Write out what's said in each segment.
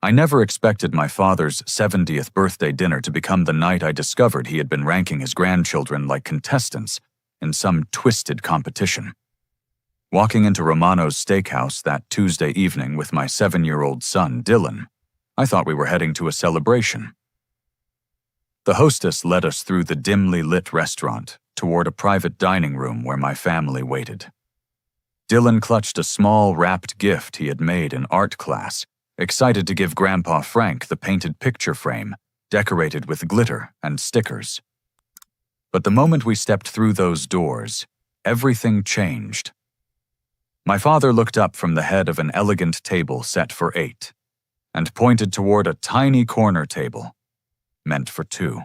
I never expected my father's 70th birthday dinner to become the night I discovered he had been ranking his grandchildren like contestants in some twisted competition. Walking into Romano's Steakhouse that Tuesday evening with my 7-year-old son, Dylan, I thought we were heading to a celebration. The hostess led us through the dimly lit restaurant toward a private dining room where my family waited. Dylan clutched a small wrapped gift he had made in art class, excited to give Grandpa Frank the painted picture frame, decorated with glitter and stickers. But the moment we stepped through those doors, everything changed. My father looked up from the head of an elegant table set for 8 and pointed toward a tiny corner table, meant for 2.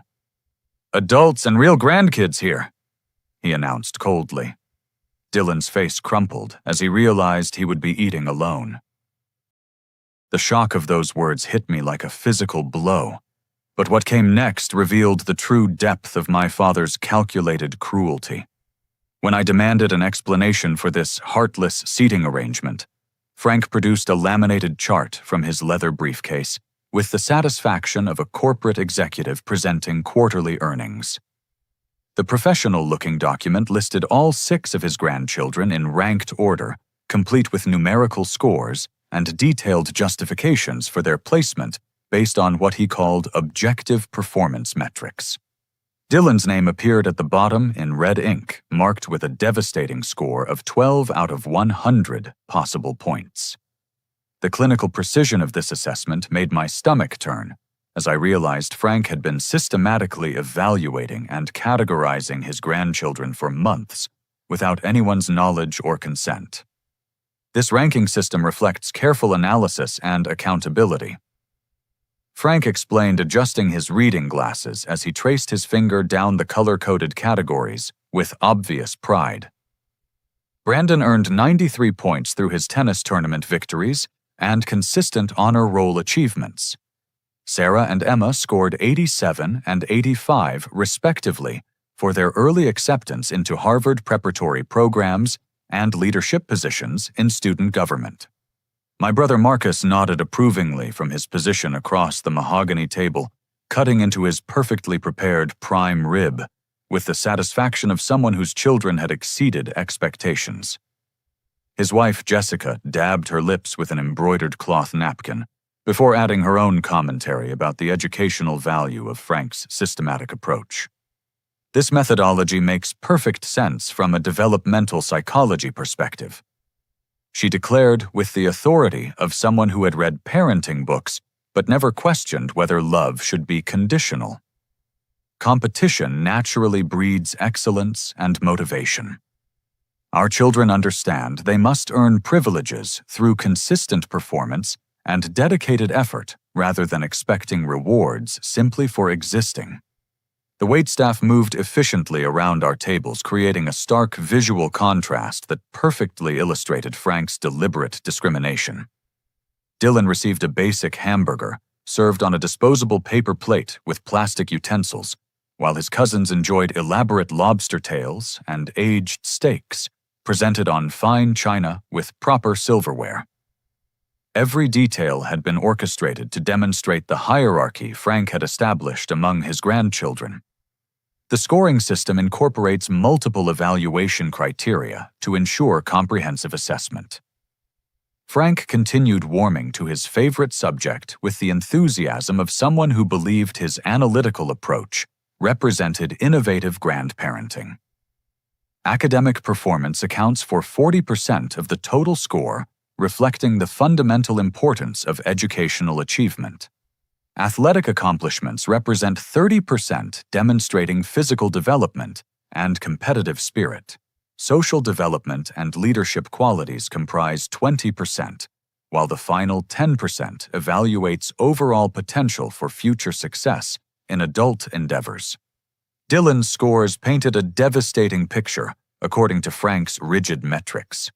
"Adults and real grandkids here," he announced coldly. Dylan's face crumpled as he realized he would be eating alone. The shock of those words hit me like a physical blow, but what came next revealed the true depth of my father's calculated cruelty. When I demanded an explanation for this heartless seating arrangement, Frank produced a laminated chart from his leather briefcase with the satisfaction of a corporate executive presenting quarterly earnings. The professional-looking document listed all 6 of his grandchildren in ranked order, complete with numerical scores and detailed justifications for their placement based on what he called objective performance metrics. Dylan's name appeared at the bottom in red ink, marked with a devastating score of 12 out of 100 possible points. The clinical precision of this assessment made my stomach turn, as I realized Frank had been systematically evaluating and categorizing his grandchildren for months without anyone's knowledge or consent. This ranking system reflects careful analysis and accountability. Frank explained adjusting his reading glasses as he traced his finger down the color-coded categories with obvious pride. Brandon earned 93 points through his tennis tournament victories and consistent honor roll achievements. Sarah and Emma scored 87 and 85, respectively, for their early acceptance into Harvard preparatory programs and leadership positions in student government. My brother Marcus nodded approvingly from his position across the mahogany table, cutting into his perfectly prepared prime rib, with the satisfaction of someone whose children had exceeded expectations. His wife, Jessica, dabbed her lips with an embroidered cloth napkin, before adding her own commentary about the educational value of Frank's systematic approach. This methodology makes perfect sense from a developmental psychology perspective. She declared with the authority of someone who had read parenting books but never questioned whether love should be conditional. Competition naturally breeds excellence and motivation. Our children understand they must earn privileges through consistent performance and dedicated effort rather than expecting rewards simply for existing. The waitstaff moved efficiently around our tables, creating a stark visual contrast that perfectly illustrated Frank's deliberate discrimination. Dylan received a basic hamburger, served on a disposable paper plate with plastic utensils, while his cousins enjoyed elaborate lobster tails and aged steaks, presented on fine china with proper silverware. Every detail had been orchestrated to demonstrate the hierarchy Frank had established among his grandchildren. The scoring system incorporates multiple evaluation criteria to ensure comprehensive assessment. Frank continued warming to his favorite subject with the enthusiasm of someone who believed his analytical approach represented innovative grandparenting. Academic performance accounts for 40% of the total score, reflecting the fundamental importance of educational achievement. Athletic accomplishments represent 30%, demonstrating physical development and competitive spirit. Social development and leadership qualities comprise 20%, while the final 10% evaluates overall potential for future success in adult endeavors. Dylan's scores painted a devastating picture, according to Frank's rigid metrics.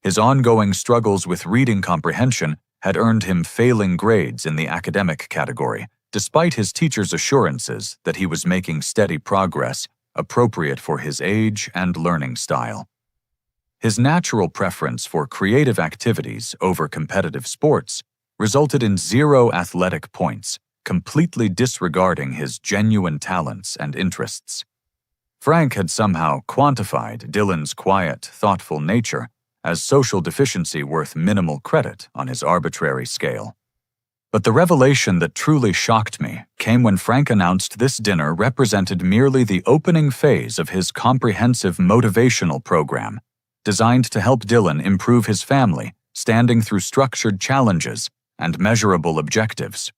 His ongoing struggles with reading comprehension had earned him failing grades in the academic category, despite his teacher's assurances that he was making steady progress appropriate for his age and learning style. His natural preference for creative activities over competitive sports resulted in 0 athletic points, completely disregarding his genuine talents and interests. Frank had somehow quantified Dylan's quiet, thoughtful nature as social deficiency worth minimal credit on his arbitrary scale. But the revelation that truly shocked me came when Frank announced this dinner represented merely the opening phase of his comprehensive motivational program, designed to help Dylan improve his family, standing through structured challenges and measurable objectives.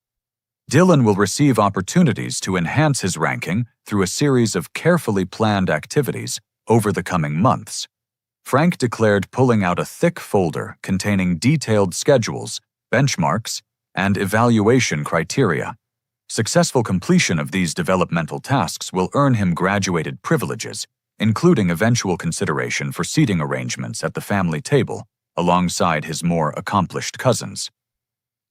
Dylan will receive opportunities to enhance his ranking through a series of carefully planned activities over the coming months. Frank declared pulling out a thick folder containing detailed schedules, benchmarks, and evaluation criteria. Successful completion of these developmental tasks will earn him graduated privileges, including eventual consideration for seating arrangements at the family table, alongside his more accomplished cousins.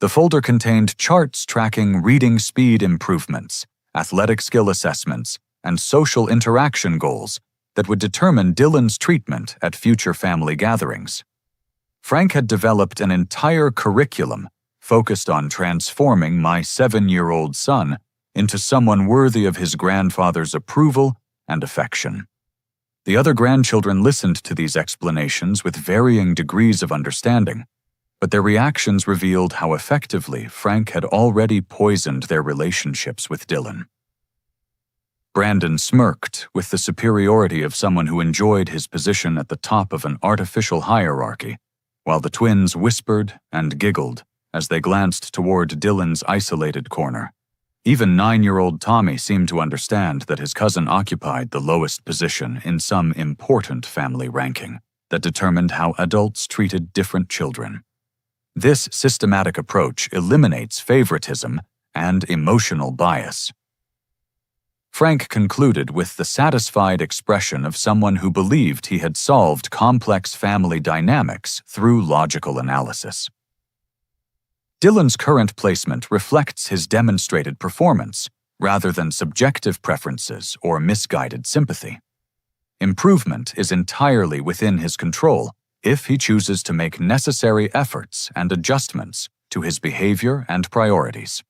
The folder contained charts tracking reading speed improvements, athletic skill assessments, and social interaction goals that would determine Dylan's treatment at future family gatherings. Frank had developed an entire curriculum focused on transforming my 7-year-old son into someone worthy of his grandfather's approval and affection. The other grandchildren listened to these explanations with varying degrees of understanding, but their reactions revealed how effectively Frank had already poisoned their relationships with Dylan. Brandon smirked with the superiority of someone who enjoyed his position at the top of an artificial hierarchy, while the twins whispered and giggled as they glanced toward Dylan's isolated corner. Even 9-year-old Tommy seemed to understand that his cousin occupied the lowest position in some important family ranking that determined how adults treated different children. This systematic approach eliminates favoritism and emotional bias. Frank concluded with the satisfied expression of someone who believed he had solved complex family dynamics through logical analysis. Dylan's current placement reflects his demonstrated performance, rather than subjective preferences or misguided sympathy. Improvement is entirely within his control if he chooses to make necessary efforts and adjustments to his behavior and priorities.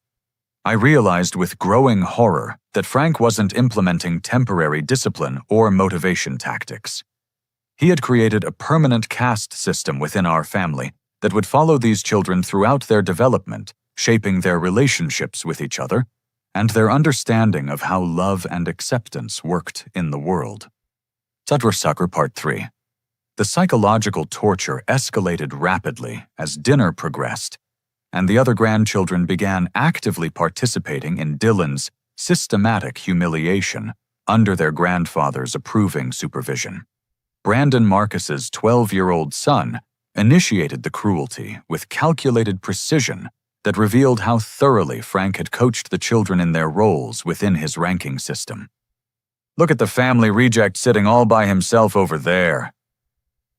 I realized with growing horror that Frank wasn't implementing temporary discipline or motivation tactics. He had created a permanent caste system within our family that would follow these children throughout their development, shaping their relationships with each other and their understanding of how love and acceptance worked in the world. Sadhur Part 3. The psychological torture escalated rapidly as dinner progressed, and the other grandchildren began actively participating in Dylan's systematic humiliation under their grandfather's approving supervision. Brandon Marcus's 12-year-old son initiated the cruelty with calculated precision that revealed how thoroughly Frank had coached the children in their roles within his ranking system. "Look at the family reject sitting all by himself over there,"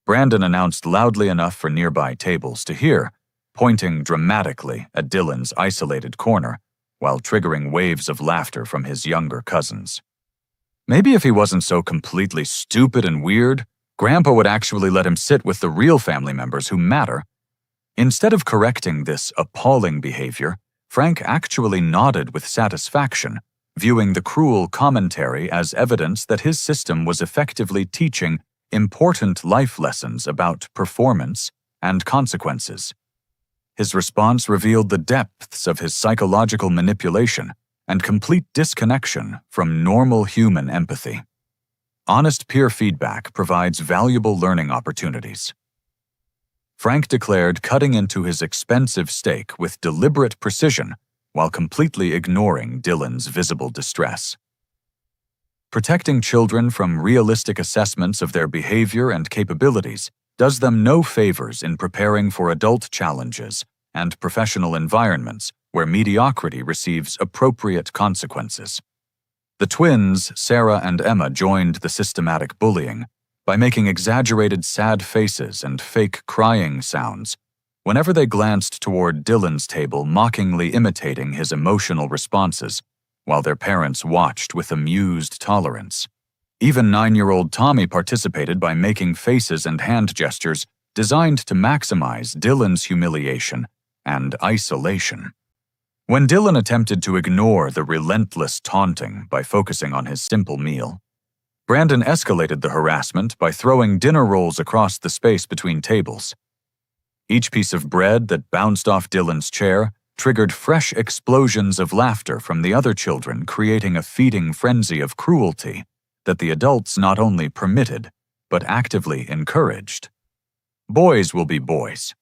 Brandon announced loudly enough for nearby tables to hear, pointing dramatically at Dylan's isolated corner while triggering waves of laughter from his younger cousins. Maybe if he wasn't so completely stupid and weird, Grandpa would actually let him sit with the real family members who matter. Instead of correcting this appalling behavior, Frank actually nodded with satisfaction, viewing the cruel commentary as evidence that his system was effectively teaching important life lessons about performance and consequences. His response revealed the depths of his psychological manipulation and complete disconnection from normal human empathy. Honest peer feedback provides valuable learning opportunities. Frank declared cutting into his expensive steak with deliberate precision while completely ignoring Dylan's visible distress. Protecting children from realistic assessments of their behavior and capabilities does them no favors in preparing for adult challenges and professional environments where mediocrity receives appropriate consequences. The twins, Sarah and Emma, joined the systematic bullying by making exaggerated sad faces and fake crying sounds whenever they glanced toward Dylan's table, mockingly imitating his emotional responses, while their parents watched with amused tolerance. Even 9-year-old Tommy participated by making faces and hand gestures designed to maximize Dylan's humiliation and isolation. When Dylan attempted to ignore the relentless taunting by focusing on his simple meal, Brandon escalated the harassment by throwing dinner rolls across the space between tables. Each piece of bread that bounced off Dylan's chair triggered fresh explosions of laughter from the other children, creating a feeding frenzy of cruelty that the adults not only permitted, but actively encouraged. Boys will be boys.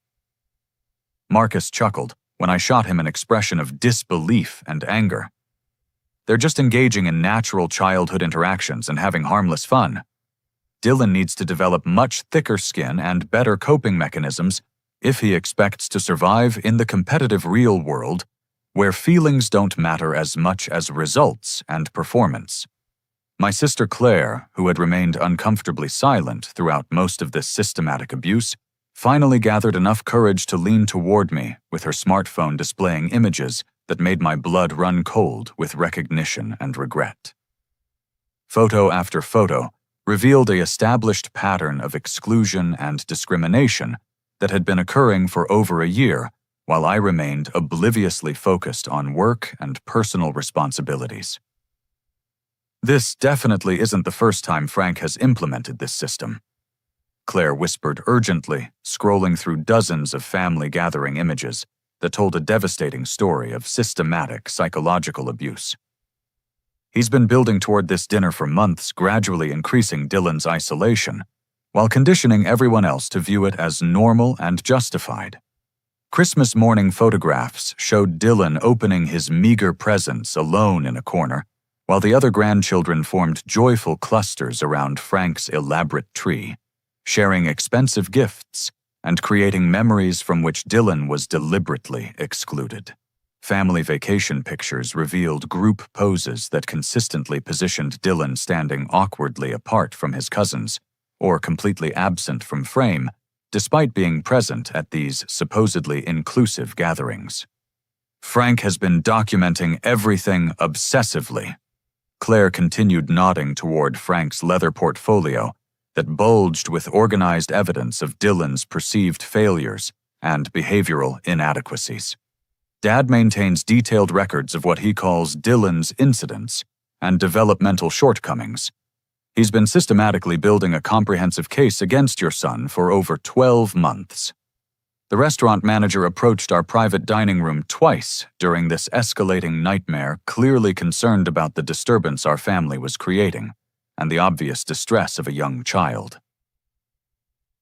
Marcus chuckled when I shot him an expression of disbelief and anger. They're just engaging in natural childhood interactions and having harmless fun. Dylan needs to develop much thicker skin and better coping mechanisms if he expects to survive in the competitive real world, where feelings don't matter as much as results and performance. My sister Claire, who had remained uncomfortably silent throughout most of this systematic abuse, finally gathered enough courage to lean toward me with her smartphone displaying images that made my blood run cold with recognition and regret. Photo after photo revealed an established pattern of exclusion and discrimination that had been occurring for over a year, while I remained obliviously focused on work and personal responsibilities. This definitely isn't the first time Frank has implemented this system, Claire whispered urgently, scrolling through dozens of family gathering images that told a devastating story of systematic psychological abuse. He's been building toward this dinner for months, gradually increasing Dylan's isolation, while conditioning everyone else to view it as normal and justified. Christmas morning photographs showed Dylan opening his meager presents alone in a corner, while the other grandchildren formed joyful clusters around Frank's elaborate tree, sharing expensive gifts and creating memories from which Dylan was deliberately excluded. Family vacation pictures revealed group poses that consistently positioned Dylan standing awkwardly apart from his cousins, or completely absent from frame, despite being present at these supposedly inclusive gatherings. Frank has been documenting everything obsessively. Claire continued nodding toward Frank's leather portfolio that bulged with organized evidence of Dylan's perceived failures and behavioral inadequacies. Dad maintains detailed records of what he calls Dylan's incidents and developmental shortcomings. He's been systematically building a comprehensive case against your son for over 12 months. The restaurant manager approached our private dining room twice during this escalating nightmare, clearly concerned about the disturbance our family was creating and the obvious distress of a young child.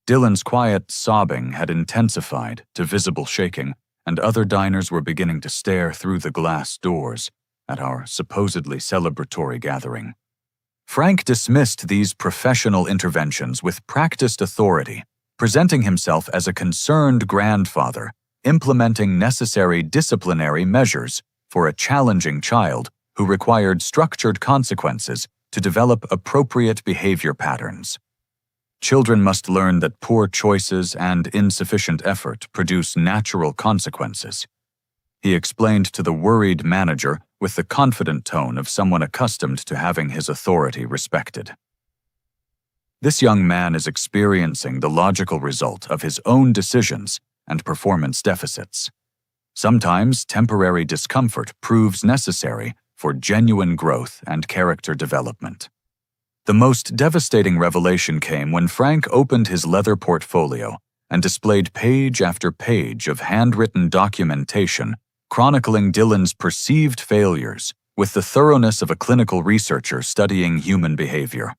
Dylan's quiet sobbing had intensified to visible shaking, and other diners were beginning to stare through the glass doors at our supposedly celebratory gathering. Frank dismissed these professional interventions with practiced authority, presenting himself as a concerned grandfather, implementing necessary disciplinary measures for a challenging child who required structured consequences to develop appropriate behavior patterns. Children must learn that poor choices and insufficient effort produce natural consequences, he explained to the worried manager with the confident tone of someone accustomed to having his authority respected. This young man is experiencing the logical result of his own decisions and performance deficits. Sometimes temporary discomfort proves necessary for genuine growth and character development. The most devastating revelation came when Frank opened his leather portfolio and displayed page after page of handwritten documentation chronicling Dylan's perceived failures with the thoroughness of a clinical researcher studying human behavior.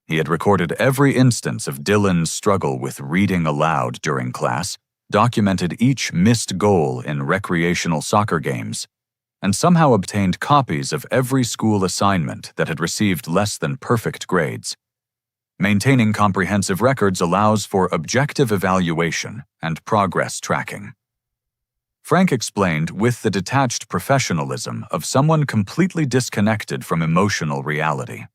He had recorded every instance of Dylan's struggle with reading aloud during class, documented each missed goal in recreational soccer games, and somehow obtained copies of every school assignment that had received less than perfect grades. Maintaining comprehensive records allows for objective evaluation and progress tracking. Frank explained with the detached professionalism of someone completely disconnected from emotional reality.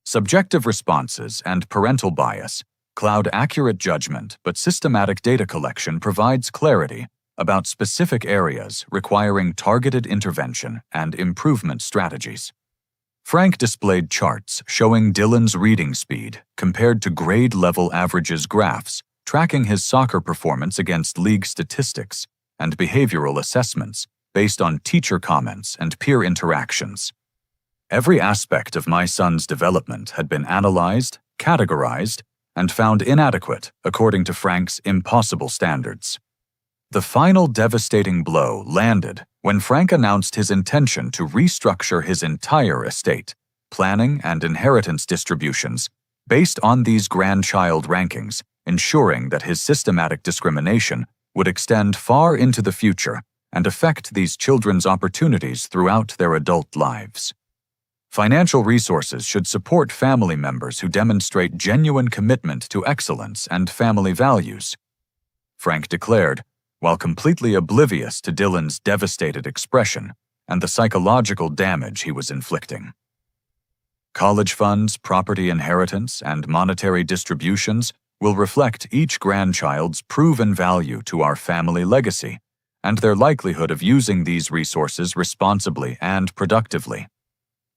Subjective responses and parental bias cloud accurate judgment, but systematic data collection provides clarity about specific areas requiring targeted intervention and improvement strategies. Frank displayed charts showing Dylan's reading speed compared to grade-level averages graphs, tracking his soccer performance against league statistics, and behavioral assessments based on teacher comments and peer interactions. Every aspect of my son's development had been analyzed, categorized, and found inadequate according to Frank's impossible standards. The final devastating blow landed when Frank announced his intention to restructure his entire estate, planning and inheritance distributions based on these grandchild rankings, ensuring that his systematic discrimination would extend far into the future and affect these children's opportunities throughout their adult lives. Financial resources should support family members who demonstrate genuine commitment to excellence and family values, Frank declared, while completely oblivious to Dylan's devastated expression and the psychological damage he was inflicting. College funds, property inheritance, and monetary distributions will reflect each grandchild's proven value to our family legacy and their likelihood of using these resources responsibly and productively.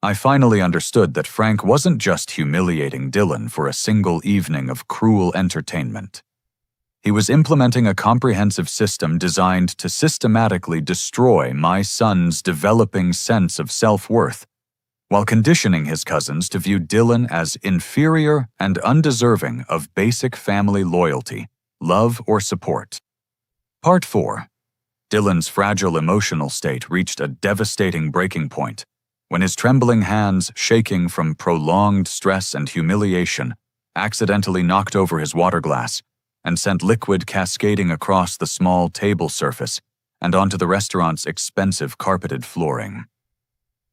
I finally understood that Frank wasn't just humiliating Dylan for a single evening of cruel entertainment. He was implementing a comprehensive system designed to systematically destroy my son's developing sense of self-worth, while conditioning his cousins to view Dylan as inferior and undeserving of basic family loyalty, love, or support. Part 4. Dylan's fragile emotional state reached a devastating breaking point when his trembling hands, shaking from prolonged stress and humiliation, accidentally knocked over his water glass and sent liquid cascading across the small table surface and onto the restaurant's expensive carpeted flooring.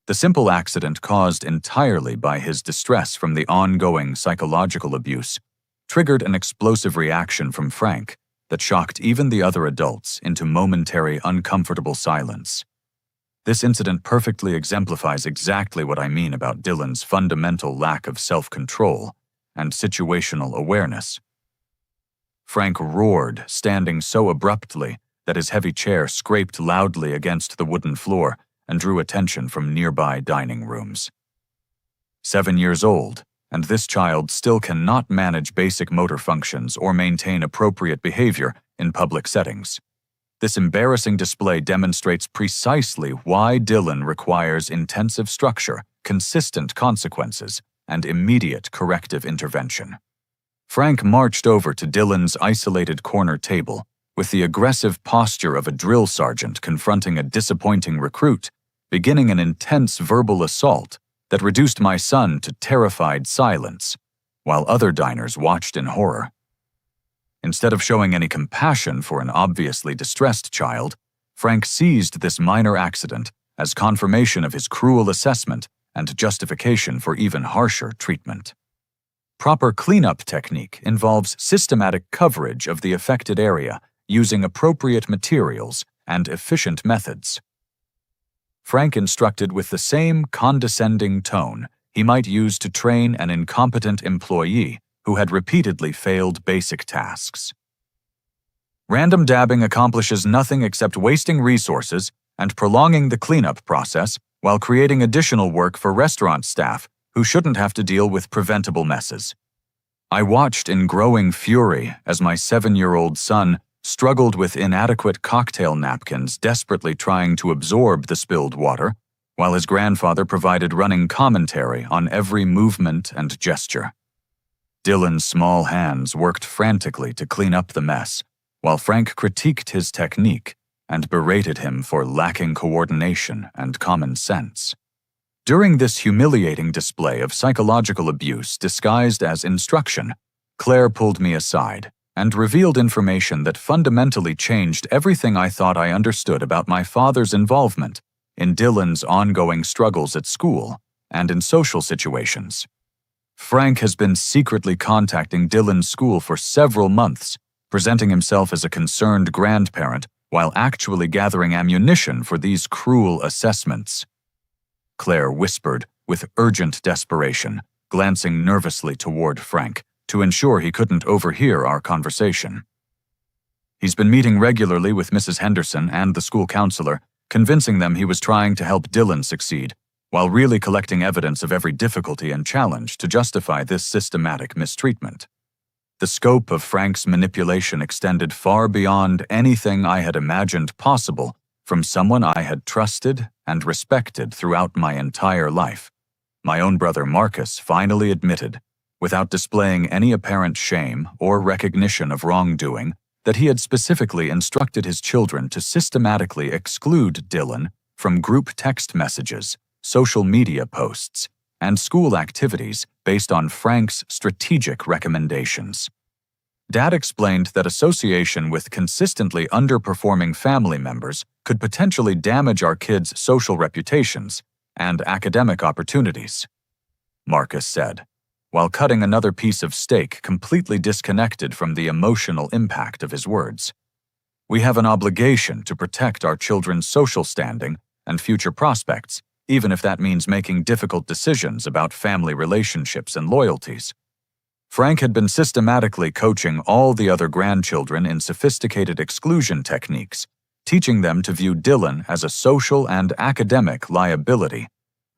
The simple accident, caused entirely by his distress from the ongoing psychological abuse, triggered an explosive reaction from Frank that shocked even the other adults into momentary uncomfortable silence. This incident perfectly exemplifies exactly what I mean about Dylan's fundamental lack of self-control and situational awareness. Frank roared, standing so abruptly that his heavy chair scraped loudly against the wooden floor and drew attention from nearby dining rooms. 7 years old, and this child still cannot manage basic motor functions or maintain appropriate behavior in public settings. This embarrassing display demonstrates precisely why Dylan requires intensive structure, consistent consequences, and immediate corrective intervention. Frank marched over to Dylan's isolated corner table with the aggressive posture of a drill sergeant confronting a disappointing recruit, beginning an intense verbal assault that reduced my son to terrified silence, while other diners watched in horror. Instead of showing any compassion for an obviously distressed child, Frank seized this minor accident as confirmation of his cruel assessment and justification for even harsher treatment. Proper cleanup technique involves systematic coverage of the affected area using appropriate materials and efficient methods. Frank instructed with the same condescending tone he might use to train an incompetent employee who had repeatedly failed basic tasks. Random dabbing accomplishes nothing except wasting resources and prolonging the cleanup process while creating additional work for restaurant staff who shouldn't have to deal with preventable messes. I watched in growing fury as my 7-year-old son struggled with inadequate cocktail napkins, desperately trying to absorb the spilled water, while his grandfather provided running commentary on every movement and gesture. Dylan's small hands worked frantically to clean up the mess, while Frank critiqued his technique and berated him for lacking coordination and common sense. During this humiliating display of psychological abuse disguised as instruction, Claire pulled me aside and revealed information that fundamentally changed everything I thought I understood about my father's involvement in Dylan's ongoing struggles at school and in social situations. Frank has been secretly contacting Dylan's school for several months, presenting himself as a concerned grandparent while actually gathering ammunition for these cruel assessments. Claire whispered with urgent desperation, glancing nervously toward Frank to ensure he couldn't overhear our conversation. He's been meeting regularly with Mrs. Henderson and the school counselor, convincing them he was trying to help Dylan succeed, while really collecting evidence of every difficulty and challenge to justify this systematic mistreatment. The scope of Frank's manipulation extended far beyond anything I had imagined possible from someone I had trusted and respected throughout my entire life. My own brother Marcus finally admitted, without displaying any apparent shame or recognition of wrongdoing, that he had specifically instructed his children to systematically exclude Dylan from group text messages, social media posts, and school activities based on Frank's strategic recommendations. Dad explained that association with consistently underperforming family members could potentially damage our kids' social reputations and academic opportunities. Marcus said, while cutting another piece of steak completely disconnected from the emotional impact of his words. We have an obligation to protect our children's social standing and future prospects, even if that means making difficult decisions about family relationships and loyalties. Frank had been systematically coaching all the other grandchildren in sophisticated exclusion techniques, teaching them to view Dylan as a social and academic liability,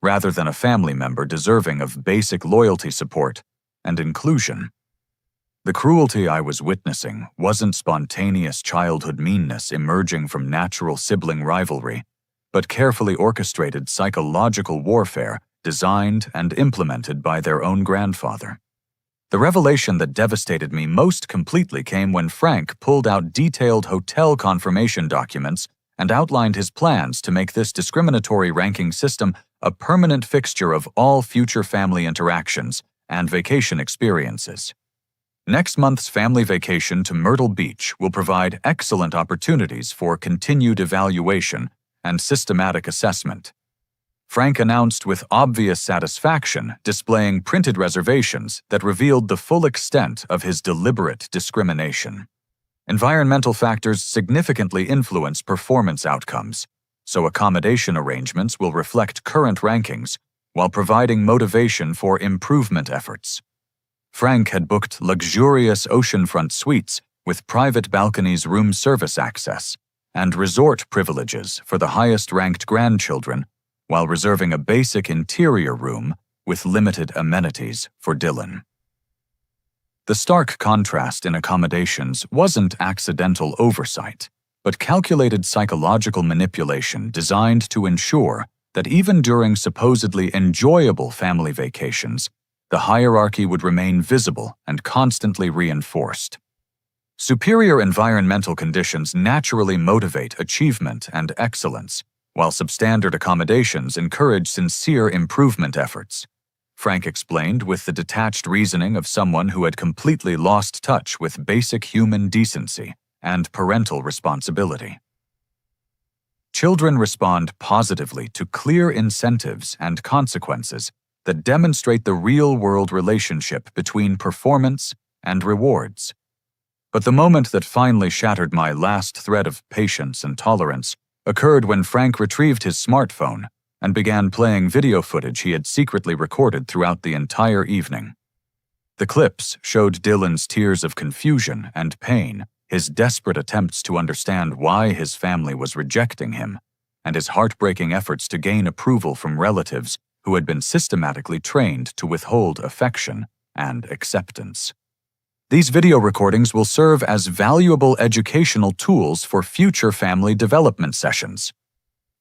rather than a family member deserving of basic loyalty support and inclusion. The cruelty I was witnessing wasn't spontaneous childhood meanness emerging from natural sibling rivalry, but carefully orchestrated psychological warfare designed and implemented by their own grandfather. The revelation that devastated me most completely came when Frank pulled out detailed hotel confirmation documents and outlined his plans to make this discriminatory ranking system a permanent fixture of all future family interactions and vacation experiences. Next month's family vacation to Myrtle Beach will provide excellent opportunities for continued evaluation and systematic assessment. Frank announced with obvious satisfaction, displaying printed reservations that revealed the full extent of his deliberate discrimination. Environmental factors significantly influence performance outcomes, so accommodation arrangements will reflect current rankings while providing motivation for improvement efforts. Frank had booked luxurious oceanfront suites with private balconies, room service access, and resort privileges for the highest-ranked grandchildren, while reserving a basic interior room with limited amenities for Dylan. The stark contrast in accommodations wasn't accidental oversight, but calculated psychological manipulation designed to ensure that even during supposedly enjoyable family vacations, the hierarchy would remain visible and constantly reinforced. Superior environmental conditions naturally motivate achievement and excellence, while substandard accommodations encourage sincere improvement efforts, Frank explained with the detached reasoning of someone who had completely lost touch with basic human decency and parental responsibility. Children respond positively to clear incentives and consequences that demonstrate the real-world relationship between performance and rewards. But the moment that finally shattered my last thread of patience and tolerance occurred when Frank retrieved his smartphone and began playing video footage he had secretly recorded throughout the entire evening. The clips showed Dylan's tears of confusion and pain, his desperate attempts to understand why his family was rejecting him, and his heartbreaking efforts to gain approval from relatives who had been systematically trained to withhold affection and acceptance. These video recordings will serve as valuable educational tools for future family development sessions,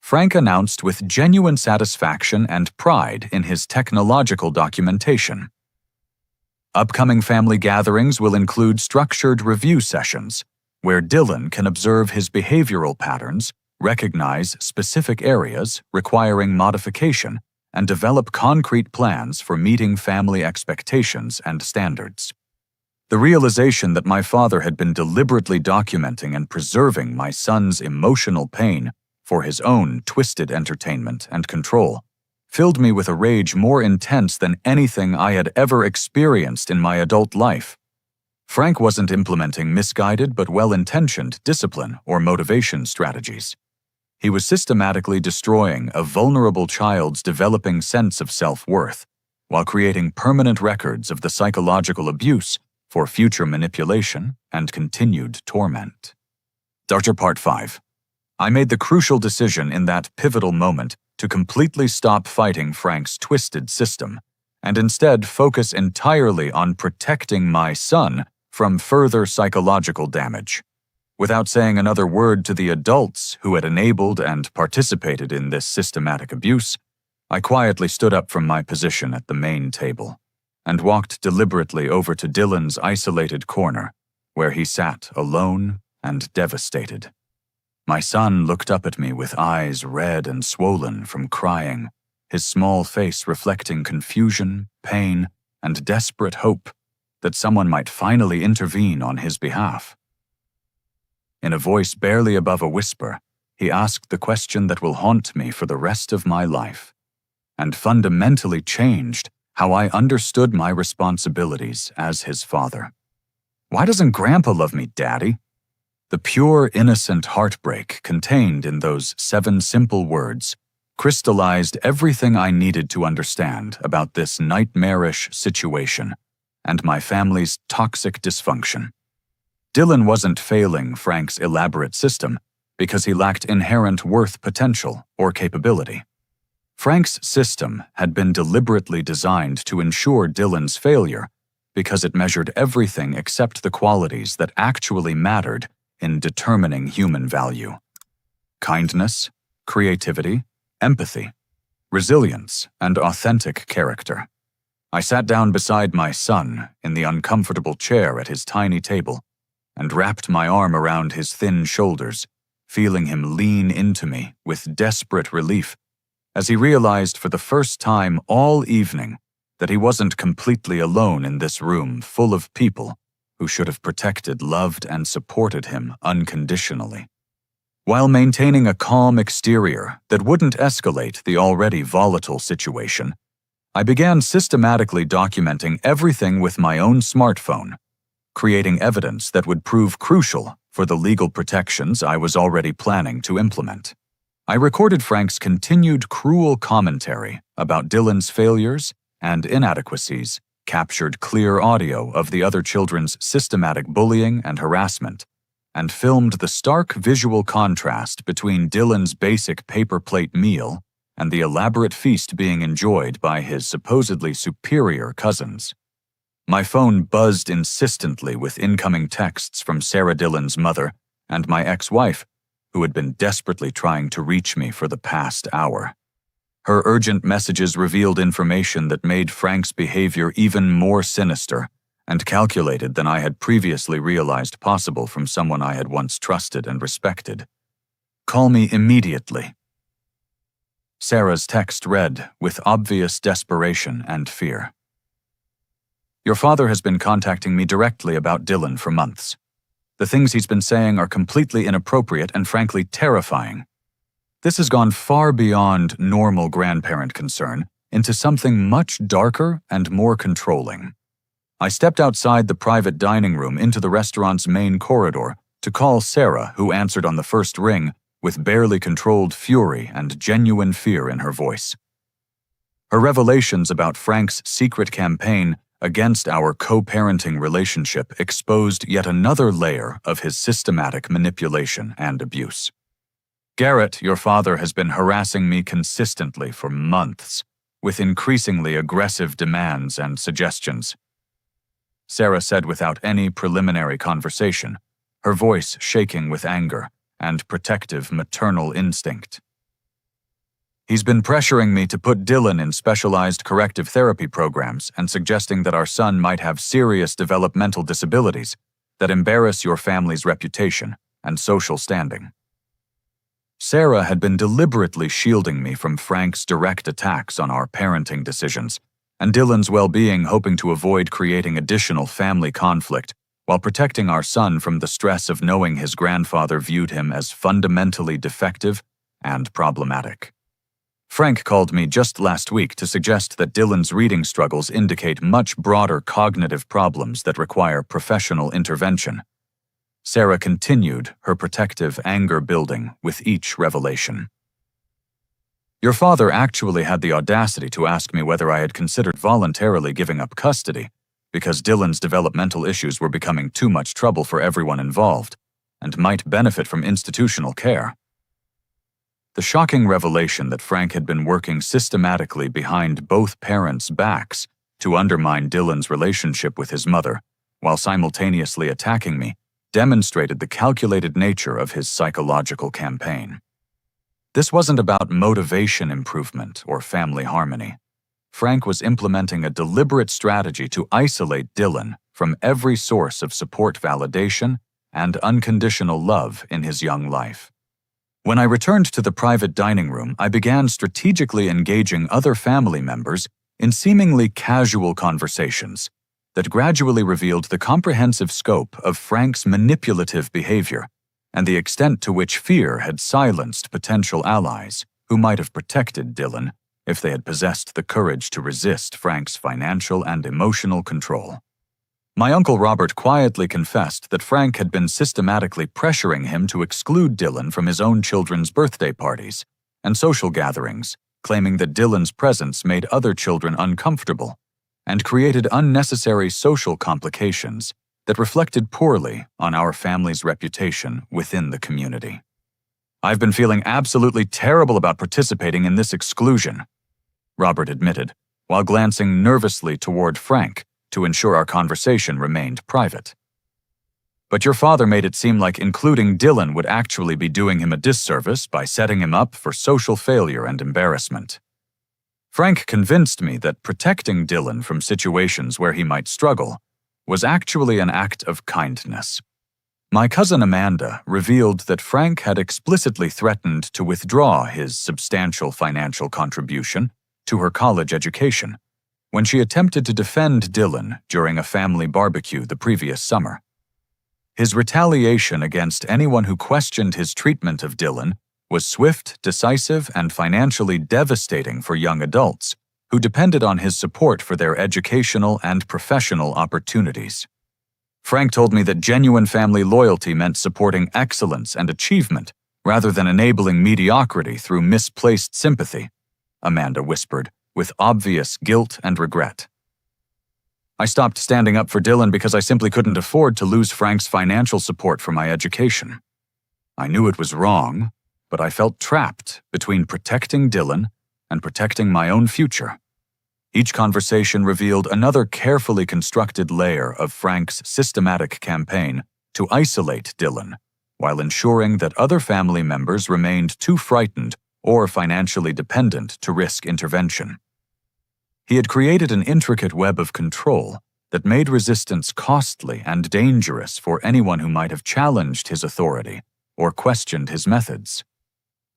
Frank announced with genuine satisfaction and pride in his technological documentation. Upcoming family gatherings will include structured review sessions, where Dylan can observe his behavioral patterns, recognize specific areas requiring modification, and develop concrete plans for meeting family expectations and standards. The realization that my father had been deliberately documenting and preserving my son's emotional pain for his own twisted entertainment and control filled me with a rage more intense than anything I had ever experienced in my adult life. Frank wasn't implementing misguided but well-intentioned discipline or motivation strategies. He was systematically destroying a vulnerable child's developing sense of self-worth, while creating permanent records of the psychological abuse for future manipulation and continued torment. Darter Part 5. I made the crucial decision in that pivotal moment to completely stop fighting Frank's twisted system, and instead focus entirely on protecting my son from further psychological damage. Without saying another word to the adults who had enabled and participated in this systematic abuse, I quietly stood up from my position at the main table and walked deliberately over to Dylan's isolated corner, where he sat alone and devastated. My son looked up at me with eyes red and swollen from crying, his small face reflecting confusion, pain, and desperate hope that someone might finally intervene on his behalf. In a voice barely above a whisper, he asked the question that will haunt me for the rest of my life, and fundamentally changed how I understood my responsibilities as his father. "Why doesn't Grandpa love me, Daddy?" The pure, innocent heartbreak contained in those 7 simple words crystallized everything I needed to understand about this nightmarish situation and my family's toxic dysfunction. Dylan wasn't failing Frank's elaborate system because he lacked inherent worth potential or capability. Frank's system had been deliberately designed to ensure Dylan's failure because it measured everything except the qualities that actually mattered in determining human value: kindness, creativity, empathy, resilience, and authentic character. I sat down beside my son in the uncomfortable chair at his tiny table and wrapped my arm around his thin shoulders, feeling him lean into me with desperate relief as he realized for the first time all evening that he wasn't completely alone in this room full of people who should have protected, loved, and supported him unconditionally. While maintaining a calm exterior that wouldn't escalate the already volatile situation, I began systematically documenting everything with my own smartphone, creating evidence that would prove crucial for the legal protections I was already planning to implement. I recorded Frank's continued cruel commentary about Dylan's failures and inadequacies, captured clear audio of the other children's systematic bullying and harassment, and filmed the stark visual contrast between Dylan's basic paper plate meal and the elaborate feast being enjoyed by his supposedly superior cousins. My phone buzzed insistently with incoming texts from Sarah Dylan's mother and my ex-wife, who had been desperately trying to reach me for the past hour. Her urgent messages revealed information that made Frank's behavior even more sinister and calculated than I had previously realized possible from someone I had once trusted and respected. "Call me immediately." Sarah's text read with obvious desperation and fear. "Your father has been contacting me directly about Dylan for months. The things he's been saying are completely inappropriate and frankly terrifying. This has gone far beyond normal grandparent concern into something much darker and more controlling. I stepped outside the private dining room into the restaurant's main corridor to call Sarah, who answered on the first ring with barely controlled fury and genuine fear in her voice. Her revelations about Frank's secret campaign against our co-parenting relationship exposed yet another layer of his systematic manipulation and abuse. "Garrett, your father, has been harassing me consistently for months, with increasingly aggressive demands and suggestions," Sarah said without any preliminary conversation, her voice shaking with anger and protective maternal instinct. "He's been pressuring me to put Dylan in specialized corrective therapy programs and suggesting that our son might have serious developmental disabilities that embarrass your family's reputation and social standing." Sarah had been deliberately shielding me from Frank's direct attacks on our parenting decisions and Dylan's well-being, hoping to avoid creating additional family conflict while protecting our son from the stress of knowing his grandfather viewed him as fundamentally defective and problematic. Frank called me just last week to suggest that Dylan's reading struggles indicate much broader cognitive problems that require professional intervention. Sarah continued, her protective anger building with each revelation. "Your father actually had the audacity to ask me whether I had considered voluntarily giving up custody because Dylan's developmental issues were becoming too much trouble for everyone involved and might benefit from institutional care." The shocking revelation that Frank had been working systematically behind both parents' backs to undermine Dylan's relationship with his mother while simultaneously attacking me, demonstrated the calculated nature of his psychological campaign. This wasn't about motivation improvement or family harmony. Frank was implementing a deliberate strategy to isolate Dylan from every source of support, validation, and unconditional love in his young life. When I returned to the private dining room, I began strategically engaging other family members in seemingly casual conversations that gradually revealed the comprehensive scope of Frank's manipulative behavior and the extent to which fear had silenced potential allies who might have protected Dylan if they had possessed the courage to resist Frank's financial and emotional control. My Uncle Robert quietly confessed that Frank had been systematically pressuring him to exclude Dylan from his own children's birthday parties and social gatherings, claiming that Dylan's presence made other children uncomfortable and created unnecessary social complications that reflected poorly on our family's reputation within the community. "I've been feeling absolutely terrible about participating in this exclusion," Robert admitted, while glancing nervously toward Frank to ensure our conversation remained private. "But your father made it seem like including Dylan would actually be doing him a disservice by setting him up for social failure and embarrassment." Frank convinced me that protecting Dylan from situations where he might struggle was actually an act of kindness. My cousin Amanda revealed that Frank had explicitly threatened to withdraw his substantial financial contribution to her college education when she attempted to defend Dylan during a family barbecue the previous summer. His retaliation against anyone who questioned his treatment of Dylan was swift, decisive, and financially devastating for young adults who depended on his support for their educational and professional opportunities. Frank told me that genuine family loyalty meant supporting excellence and achievement rather than enabling mediocrity through misplaced sympathy, Amanda whispered, with obvious guilt and regret. "I stopped standing up for Dylan because I simply couldn't afford to lose Frank's financial support for my education. I knew it was wrong, but I felt trapped between protecting Dylan and protecting my own future." Each conversation revealed another carefully constructed layer of Frank's systematic campaign to isolate Dylan, while ensuring that other family members remained too frightened or financially dependent to risk intervention. He had created an intricate web of control that made resistance costly and dangerous for anyone who might have challenged his authority or questioned his methods.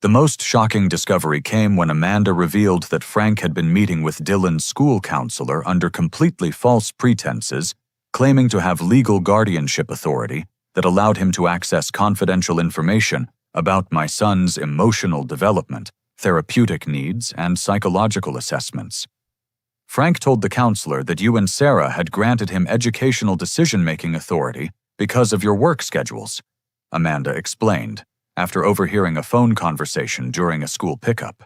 The most shocking discovery came when Amanda revealed that Frank had been meeting with Dylan's school counselor under completely false pretenses, claiming to have legal guardianship authority that allowed him to access confidential information about my son's emotional development, therapeutic needs, and psychological assessments. Frank told the counselor that you and Sarah had granted him educational decision-making authority because of your work schedules, Amanda explained, after overhearing a phone conversation during a school pickup.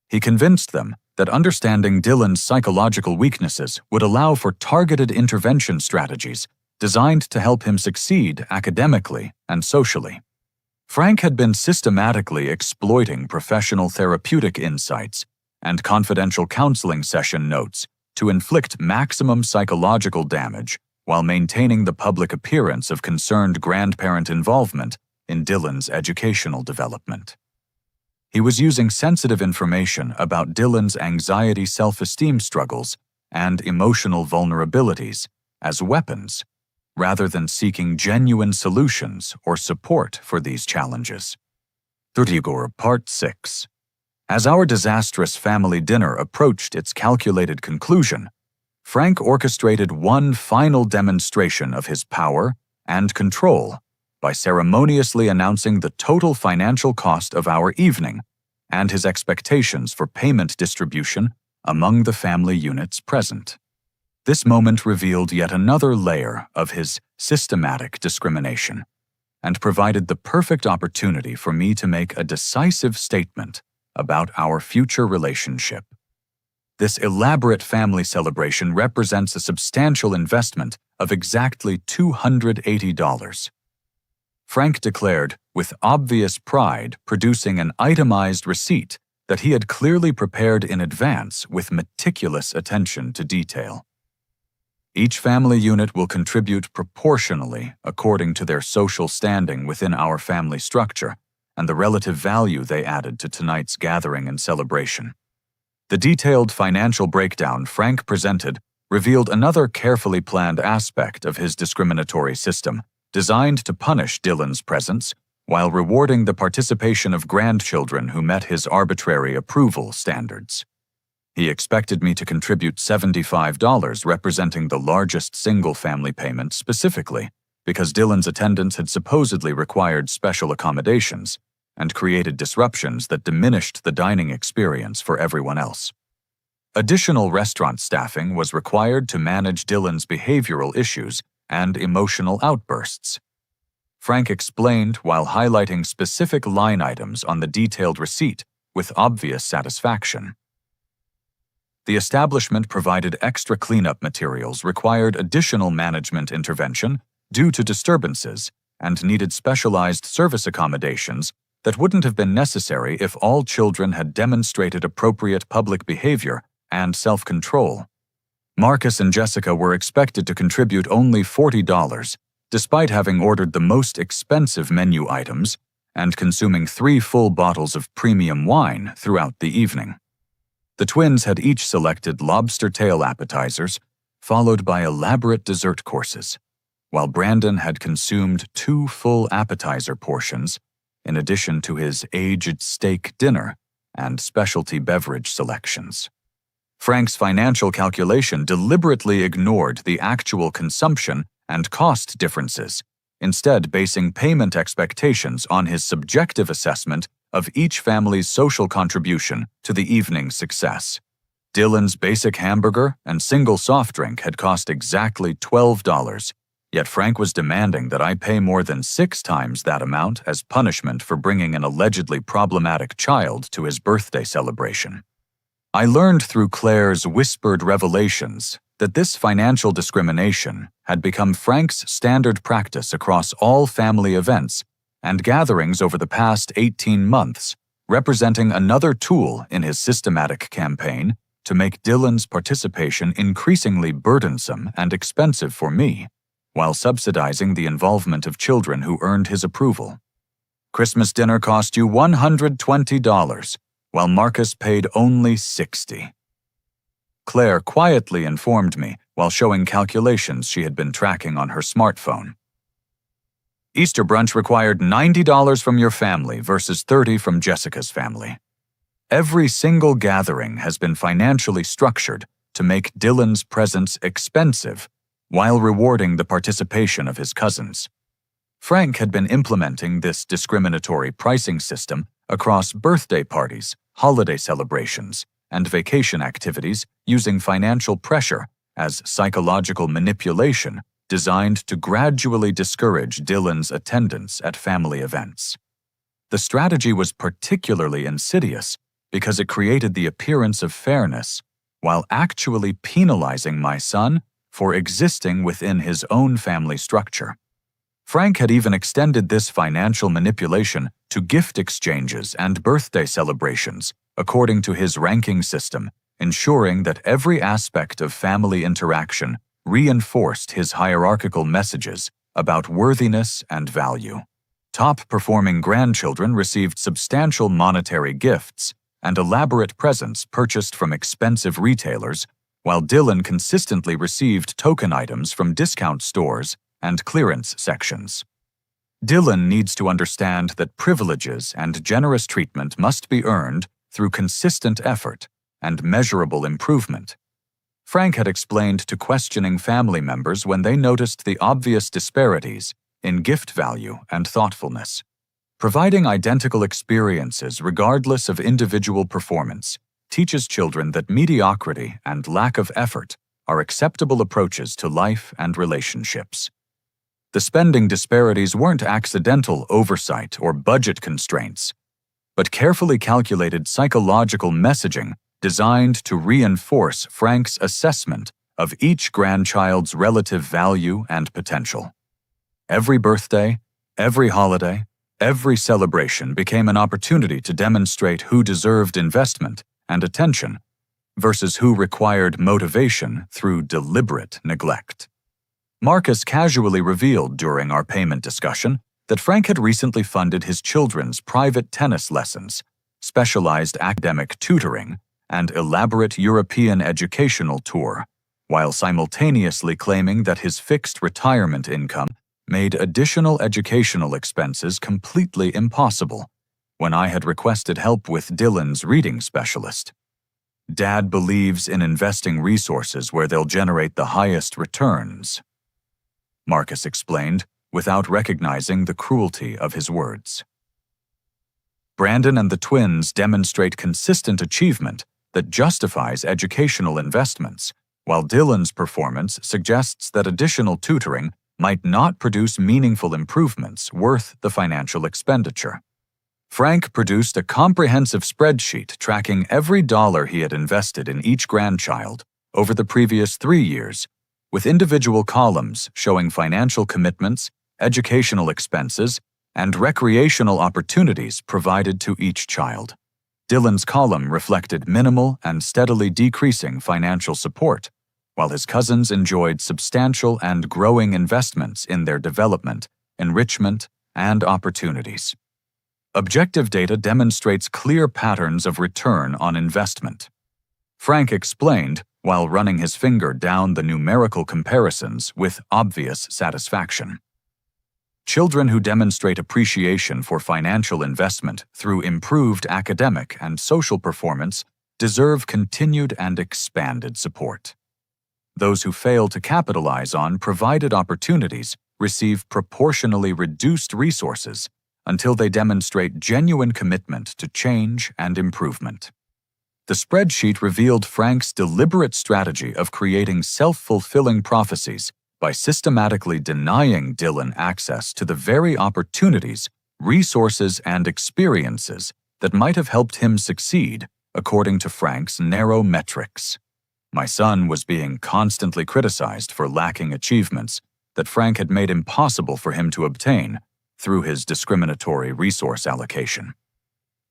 He convinced them that understanding Dylan's psychological weaknesses would allow for targeted intervention strategies designed to help him succeed academically and socially. Frank had been systematically exploiting professional therapeutic insights and confidential counseling session notes to inflict maximum psychological damage while maintaining the public appearance of concerned grandparent involvement in Dylan's educational development. He was using sensitive information about Dylan's anxiety, self-esteem struggles, and emotional vulnerabilities as weapons, rather than seeking genuine solutions or support for these challenges. Part 6. As our disastrous family dinner approached its calculated conclusion, Frank orchestrated one final demonstration of his power and control by ceremoniously announcing the total financial cost of our evening and his expectations for payment distribution among the family units present. This moment revealed yet another layer of his systematic discrimination and provided the perfect opportunity for me to make a decisive statement about our future relationship. This elaborate family celebration represents a substantial investment of exactly $280. Frank declared, with obvious pride, producing an itemized receipt that he had clearly prepared in advance with meticulous attention to detail. Each family unit will contribute proportionally according to their social standing within our family structure and the relative value they added to tonight's gathering and celebration. The detailed financial breakdown Frank presented revealed another carefully planned aspect of his discriminatory system, designed to punish Dylan's presence while rewarding the participation of grandchildren who met his arbitrary approval standards. He expected me to contribute $75, representing the largest single-family payment specifically, because Dylan's attendance had supposedly required special accommodations and created disruptions that diminished the dining experience for everyone else. Additional restaurant staffing was required to manage Dylan's behavioral issues and emotional outbursts. Frank explained while highlighting specific line items on the detailed receipt with obvious satisfaction. The establishment provided extra cleanup materials, required additional management intervention due to disturbances, and needed specialized service accommodations that wouldn't have been necessary if all children had demonstrated appropriate public behavior and self-control. Marcus and Jessica were expected to contribute only $40, despite having ordered the most expensive menu items and consuming 3 full bottles of premium wine throughout the evening. The twins had each selected lobster tail appetizers, followed by elaborate dessert courses, while Brandon had consumed 2 full appetizer portions, in addition to his aged steak dinner and specialty beverage selections. Frank's financial calculation deliberately ignored the actual consumption and cost differences, instead basing payment expectations on his subjective assessment of each family's social contribution to the evening's success. Dylan's basic hamburger and single soft drink had cost exactly $12, yet Frank was demanding that I pay more than 6 times that amount as punishment for bringing an allegedly problematic child to his birthday celebration. I learned through Claire's whispered revelations that this financial discrimination had become Frank's standard practice across all family events and gatherings over the past 18 months, representing another tool in his systematic campaign to make Dylan's participation increasingly burdensome and expensive for me, while subsidizing the involvement of children who earned his approval. Christmas dinner cost you $120, while Marcus paid only $60. Claire quietly informed me while showing calculations she had been tracking on her smartphone. Easter brunch required $90 from your family versus $30 from Jessica's family. Every single gathering has been financially structured to make Dylan's presence expensive while rewarding the participation of his cousins. Frank had been implementing this discriminatory pricing system across birthday parties, holiday celebrations, and vacation activities using financial pressure as psychological manipulation designed to gradually discourage Dylan's attendance at family events. The strategy was particularly insidious because it created the appearance of fairness while actually penalizing my son for existing within his own family structure. Frank had even extended this financial manipulation to gift exchanges and birthday celebrations, according to his ranking system, ensuring that every aspect of family interaction reinforced his hierarchical messages about worthiness and value. Top-performing grandchildren received substantial monetary gifts and elaborate presents purchased from expensive retailers, while Dylan consistently received token items from discount stores and clearance sections. Dylan needs to understand that privileges and generous treatment must be earned through consistent effort and measurable improvement. Frank had explained to questioning family members when they noticed the obvious disparities in gift value and thoughtfulness. Providing identical experiences regardless of individual performance teaches children that mediocrity and lack of effort are acceptable approaches to life and relationships. The spending disparities weren't accidental oversight or budget constraints, but carefully calculated psychological messaging designed to reinforce Frank's assessment of each grandchild's relative value and potential. Every birthday, every holiday, every celebration became an opportunity to demonstrate who deserved investment and attention versus who required motivation through deliberate neglect. Marcus casually revealed during our payment discussion that Frank had recently funded his children's private tennis lessons, specialized academic tutoring, and elaborate European educational tour, while simultaneously claiming that his fixed retirement income made additional educational expenses completely impossible when I had requested help with Dylan's reading specialist. Dad believes in investing resources where they'll generate the highest returns, Marcus explained, without recognizing the cruelty of his words. Brandon and the twins demonstrate consistent achievement that justifies educational investments, while Dylan's performance suggests that additional tutoring might not produce meaningful improvements worth the financial expenditure. Frank produced a comprehensive spreadsheet tracking every dollar he had invested in each grandchild over the previous 3 years, with individual columns showing financial commitments, educational expenses, and recreational opportunities provided to each child. Dylan's column reflected minimal and steadily decreasing financial support, while his cousins enjoyed substantial and growing investments in their development, enrichment, and opportunities. Objective data demonstrates clear patterns of return on investment. Frank explained, while running his finger down the numerical comparisons with obvious satisfaction. Children who demonstrate appreciation for financial investment through improved academic and social performance deserve continued and expanded support. Those who fail to capitalize on provided opportunities receive proportionally reduced resources until they demonstrate genuine commitment to change and improvement. The spreadsheet revealed Frank's deliberate strategy of creating self-fulfilling prophecies by systematically denying Dylan access to the very opportunities, resources, and experiences that might have helped him succeed according to Frank's narrow metrics. My son was being constantly criticized for lacking achievements that Frank had made impossible for him to obtain through his discriminatory resource allocation.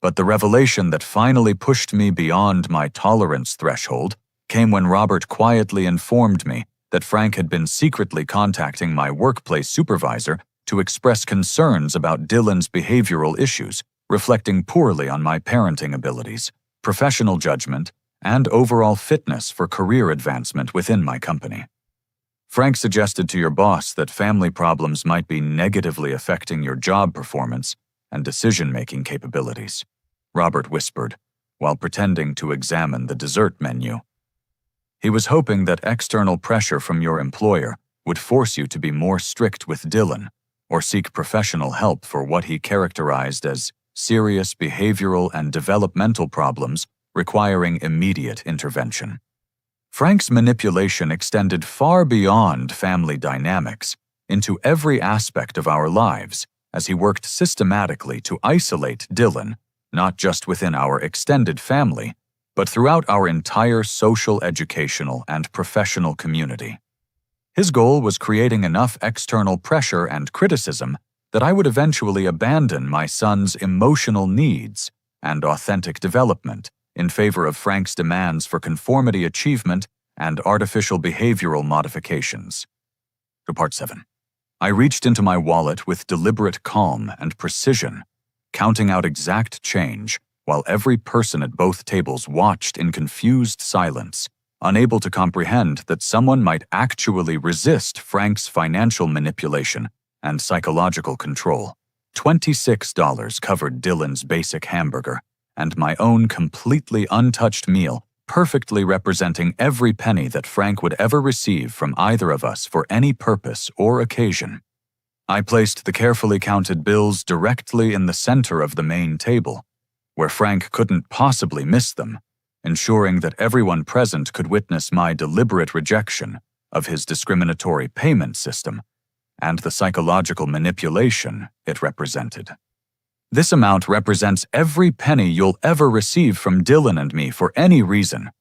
But the revelation that finally pushed me beyond my tolerance threshold came when Robert quietly informed me that Frank had been secretly contacting my workplace supervisor to express concerns about Dylan's behavioral issues, reflecting poorly on my parenting abilities, professional judgment, and overall fitness for career advancement within my company. Frank suggested to your boss that family problems might be negatively affecting your job performance and decision-making capabilities, Robert whispered, while pretending to examine the dessert menu. He was hoping that external pressure from your employer would force you to be more strict with Dylan or seek professional help for what he characterized as serious behavioral and developmental problems requiring immediate intervention. Frank's manipulation extended far beyond family dynamics into every aspect of our lives as he worked systematically to isolate Dylan, not just within our extended family, but throughout our entire social, educational, and professional community. His goal was creating enough external pressure and criticism that I would eventually abandon my son's emotional needs and authentic development in favor of Frank's demands for conformity achievement and artificial behavioral modifications. To Part 7. I reached into my wallet with deliberate calm and precision, counting out exact change while every person at both tables watched in confused silence, unable to comprehend that someone might actually resist Frank's financial manipulation and psychological control. $26 covered Dylan's basic hamburger, and my own completely untouched meal, perfectly representing every penny that Frank would ever receive from either of us for any purpose or occasion. I placed the carefully counted bills directly in the center of the main table, where Frank couldn't possibly miss them, ensuring that everyone present could witness my deliberate rejection of his discriminatory payment system and the psychological manipulation it represented. This amount represents every penny you'll ever receive from Dylan and me for any reason,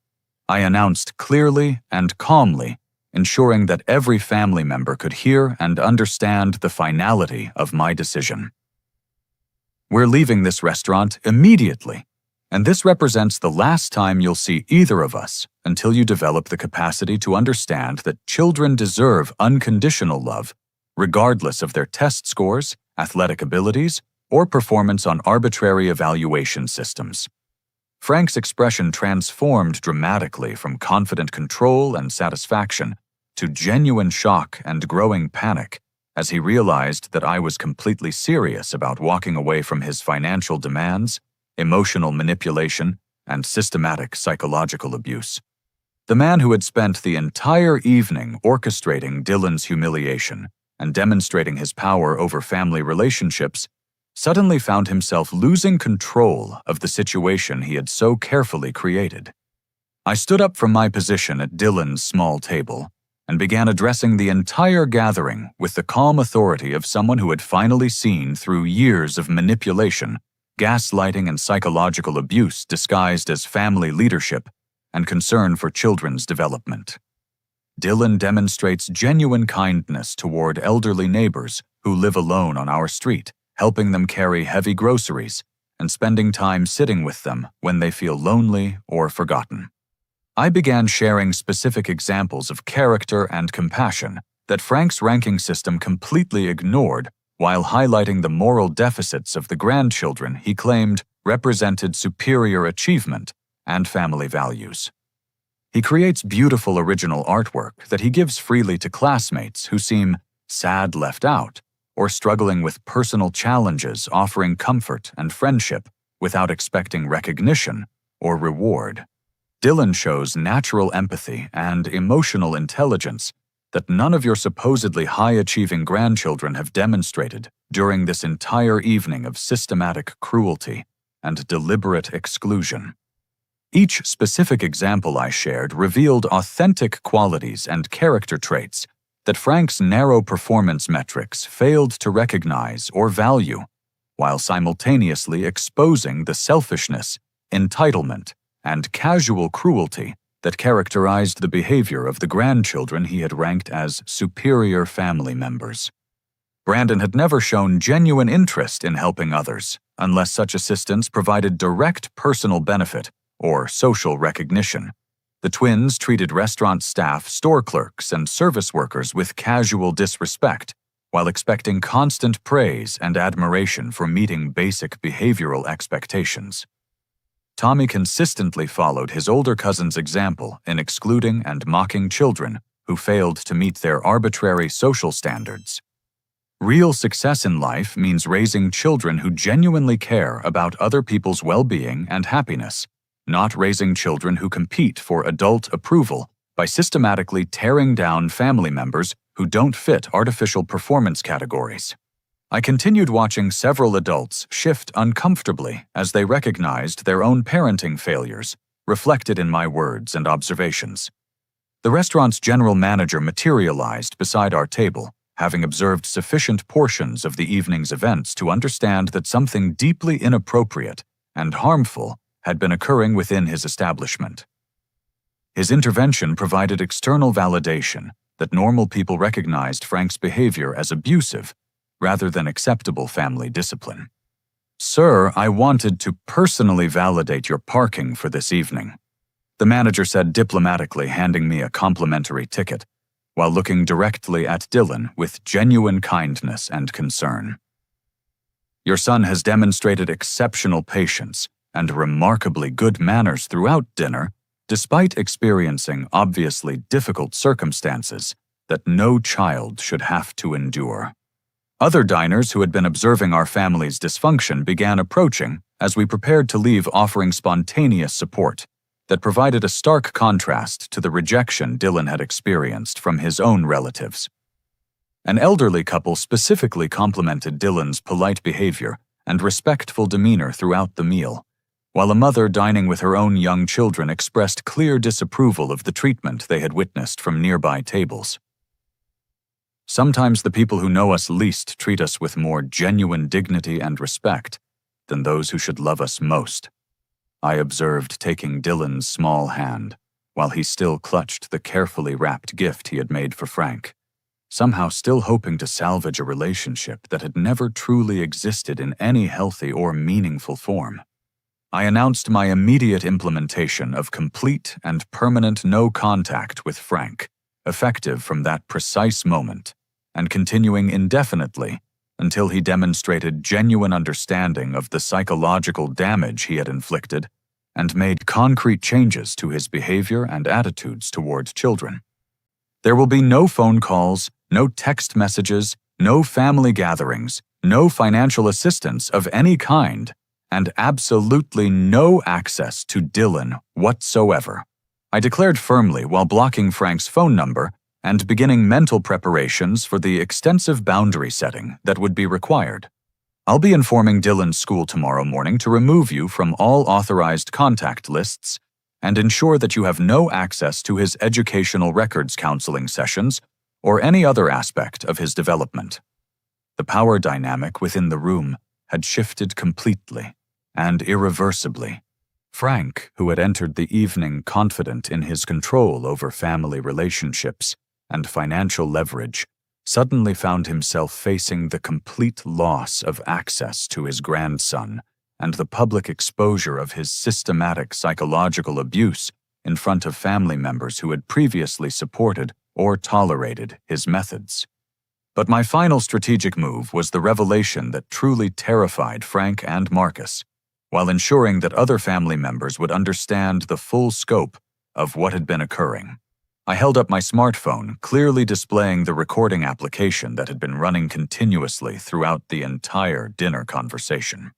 I announced clearly and calmly, ensuring that every family member could hear and understand the finality of my decision. We're leaving this restaurant immediately, And this represents the last time you'll see either of us until you develop the capacity to understand that children deserve unconditional love, regardless of their test scores, athletic abilities, or performance on arbitrary evaluation systems. Frank's expression transformed dramatically from confident control and satisfaction to genuine shock and growing panic as he realized that I was completely serious about walking away from his financial demands, emotional manipulation, and systematic psychological abuse. The man who had spent the entire evening orchestrating Dylan's humiliation and demonstrating his power over family relationships suddenly found himself losing control of the situation he had so carefully created. I stood up from my position at Dylan's small table and began addressing the entire gathering with the calm authority of someone who had finally seen through years of manipulation, gaslighting, and psychological abuse disguised as family leadership and concern for children's development. Dylan demonstrates genuine kindness toward elderly neighbors who live alone on our street, helping them carry heavy groceries and spending time sitting with them when they feel lonely or forgotten. I began sharing specific examples of character and compassion that Frank's ranking system completely ignored, while highlighting the moral deficits of the grandchildren he claimed represented superior achievement and family values. He creates beautiful original artwork that he gives freely to classmates who seem sad left out or struggling with personal challenges, offering comfort and friendship without expecting recognition or reward. Dylan shows natural empathy and emotional intelligence that none of your supposedly high-achieving grandchildren have demonstrated during this entire evening of systematic cruelty and deliberate exclusion. Each specific example I shared revealed authentic qualities and character traits that Frank's narrow performance metrics failed to recognize or value, while simultaneously exposing the selfishness, entitlement, and casual cruelty that characterized the behavior of the grandchildren he had ranked as superior family members. Brandon had never shown genuine interest in helping others unless such assistance provided direct personal benefit or social recognition. The twins treated restaurant staff, store clerks, and service workers with casual disrespect, while expecting constant praise and admiration for meeting basic behavioral expectations. Tommy consistently followed his older cousin's example in excluding and mocking children who failed to meet their arbitrary social standards. Real success in life means raising children who genuinely care about other people's well-being and happiness, not raising children who compete for adult approval by systematically tearing down family members who don't fit artificial performance categories. I continued watching several adults shift uncomfortably as they recognized their own parenting failures, reflected in my words and observations. The restaurant's general manager materialized beside our table, having observed sufficient portions of the evening's events to understand that something deeply inappropriate and harmful had been occurring within his establishment. His intervention provided external validation that normal people recognized Frank's behavior as abusive rather than acceptable family discipline. "Sir, I wanted to personally validate your parking for this evening," the manager said diplomatically, handing me a complimentary ticket, while looking directly at Dylan with genuine kindness and concern. "Your son has demonstrated exceptional patience and remarkably good manners throughout dinner, despite experiencing obviously difficult circumstances that no child should have to endure." Other diners who had been observing our family's dysfunction began approaching as we prepared to leave, offering spontaneous support that provided a stark contrast to the rejection Dylan had experienced from his own relatives. An elderly couple specifically complimented Dylan's polite behavior and respectful demeanor throughout the meal, while a mother dining with her own young children expressed clear disapproval of the treatment they had witnessed from nearby tables. Sometimes the people who know us least treat us with more genuine dignity and respect than those who should love us most, I observed, taking Dylan's small hand while he still clutched the carefully wrapped gift he had made for Frank, somehow still hoping to salvage a relationship that had never truly existed in any healthy or meaningful form. I announced my immediate implementation of complete and permanent no contact with Frank, effective from that precise moment, and continuing indefinitely until he demonstrated genuine understanding of the psychological damage he had inflicted and made concrete changes to his behavior and attitudes toward children. There will be no phone calls, no text messages, no family gatherings, no financial assistance of any kind, and absolutely no access to Dylan whatsoever. I declared firmly while blocking Frank's phone number and beginning mental preparations for the extensive boundary setting that would be required. I'll be informing Dylan's school tomorrow morning to remove you from all authorized contact lists and ensure that you have no access to his educational records counseling sessions or any other aspect of his development. The power dynamic within the room had shifted completely and irreversibly. Frank, who had entered the evening confident in his control over family relationships and financial leverage, suddenly found himself facing the complete loss of access to his grandson and the public exposure of his systematic psychological abuse in front of family members who had previously supported or tolerated his methods. But my final strategic move was the revelation that truly terrified Frank and Marcus, while ensuring that other family members would understand the full scope of what had been occurring. I held up my smartphone, clearly displaying the recording application that had been running continuously throughout the entire dinner conversation.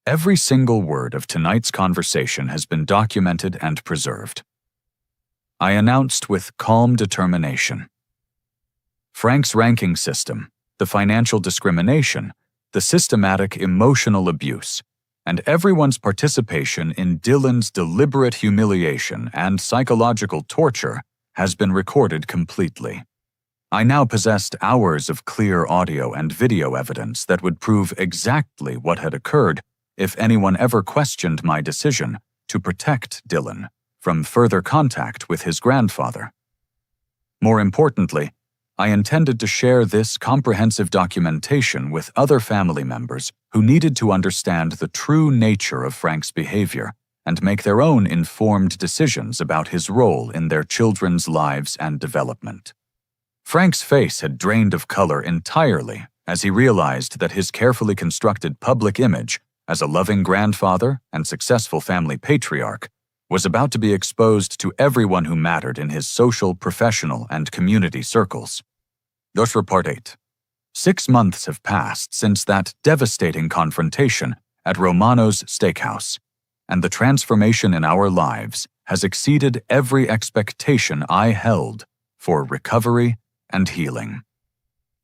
Every single word of tonight's conversation has been documented and preserved. I announced with calm determination. Frank's ranking system, the financial discrimination, the systematic emotional abuse, and everyone's participation in Dylan's deliberate humiliation and psychological torture has been recorded completely. I now possessed hours of clear audio and video evidence that would prove exactly what had occurred if anyone ever questioned my decision to protect Dylan from further contact with his grandfather. More importantly, I intended to share this comprehensive documentation with other family members who needed to understand the true nature of Frank's behavior and make their own informed decisions about his role in their children's lives and development. Frank's face had drained of color entirely as he realized that his carefully constructed public image as a loving grandfather and successful family patriarch was about to be exposed to everyone who mattered in his social, professional, and community circles. Thus report 8. 6 months have passed since that devastating confrontation at Romano's Steakhouse, and the transformation in our lives has exceeded every expectation I held for recovery and healing.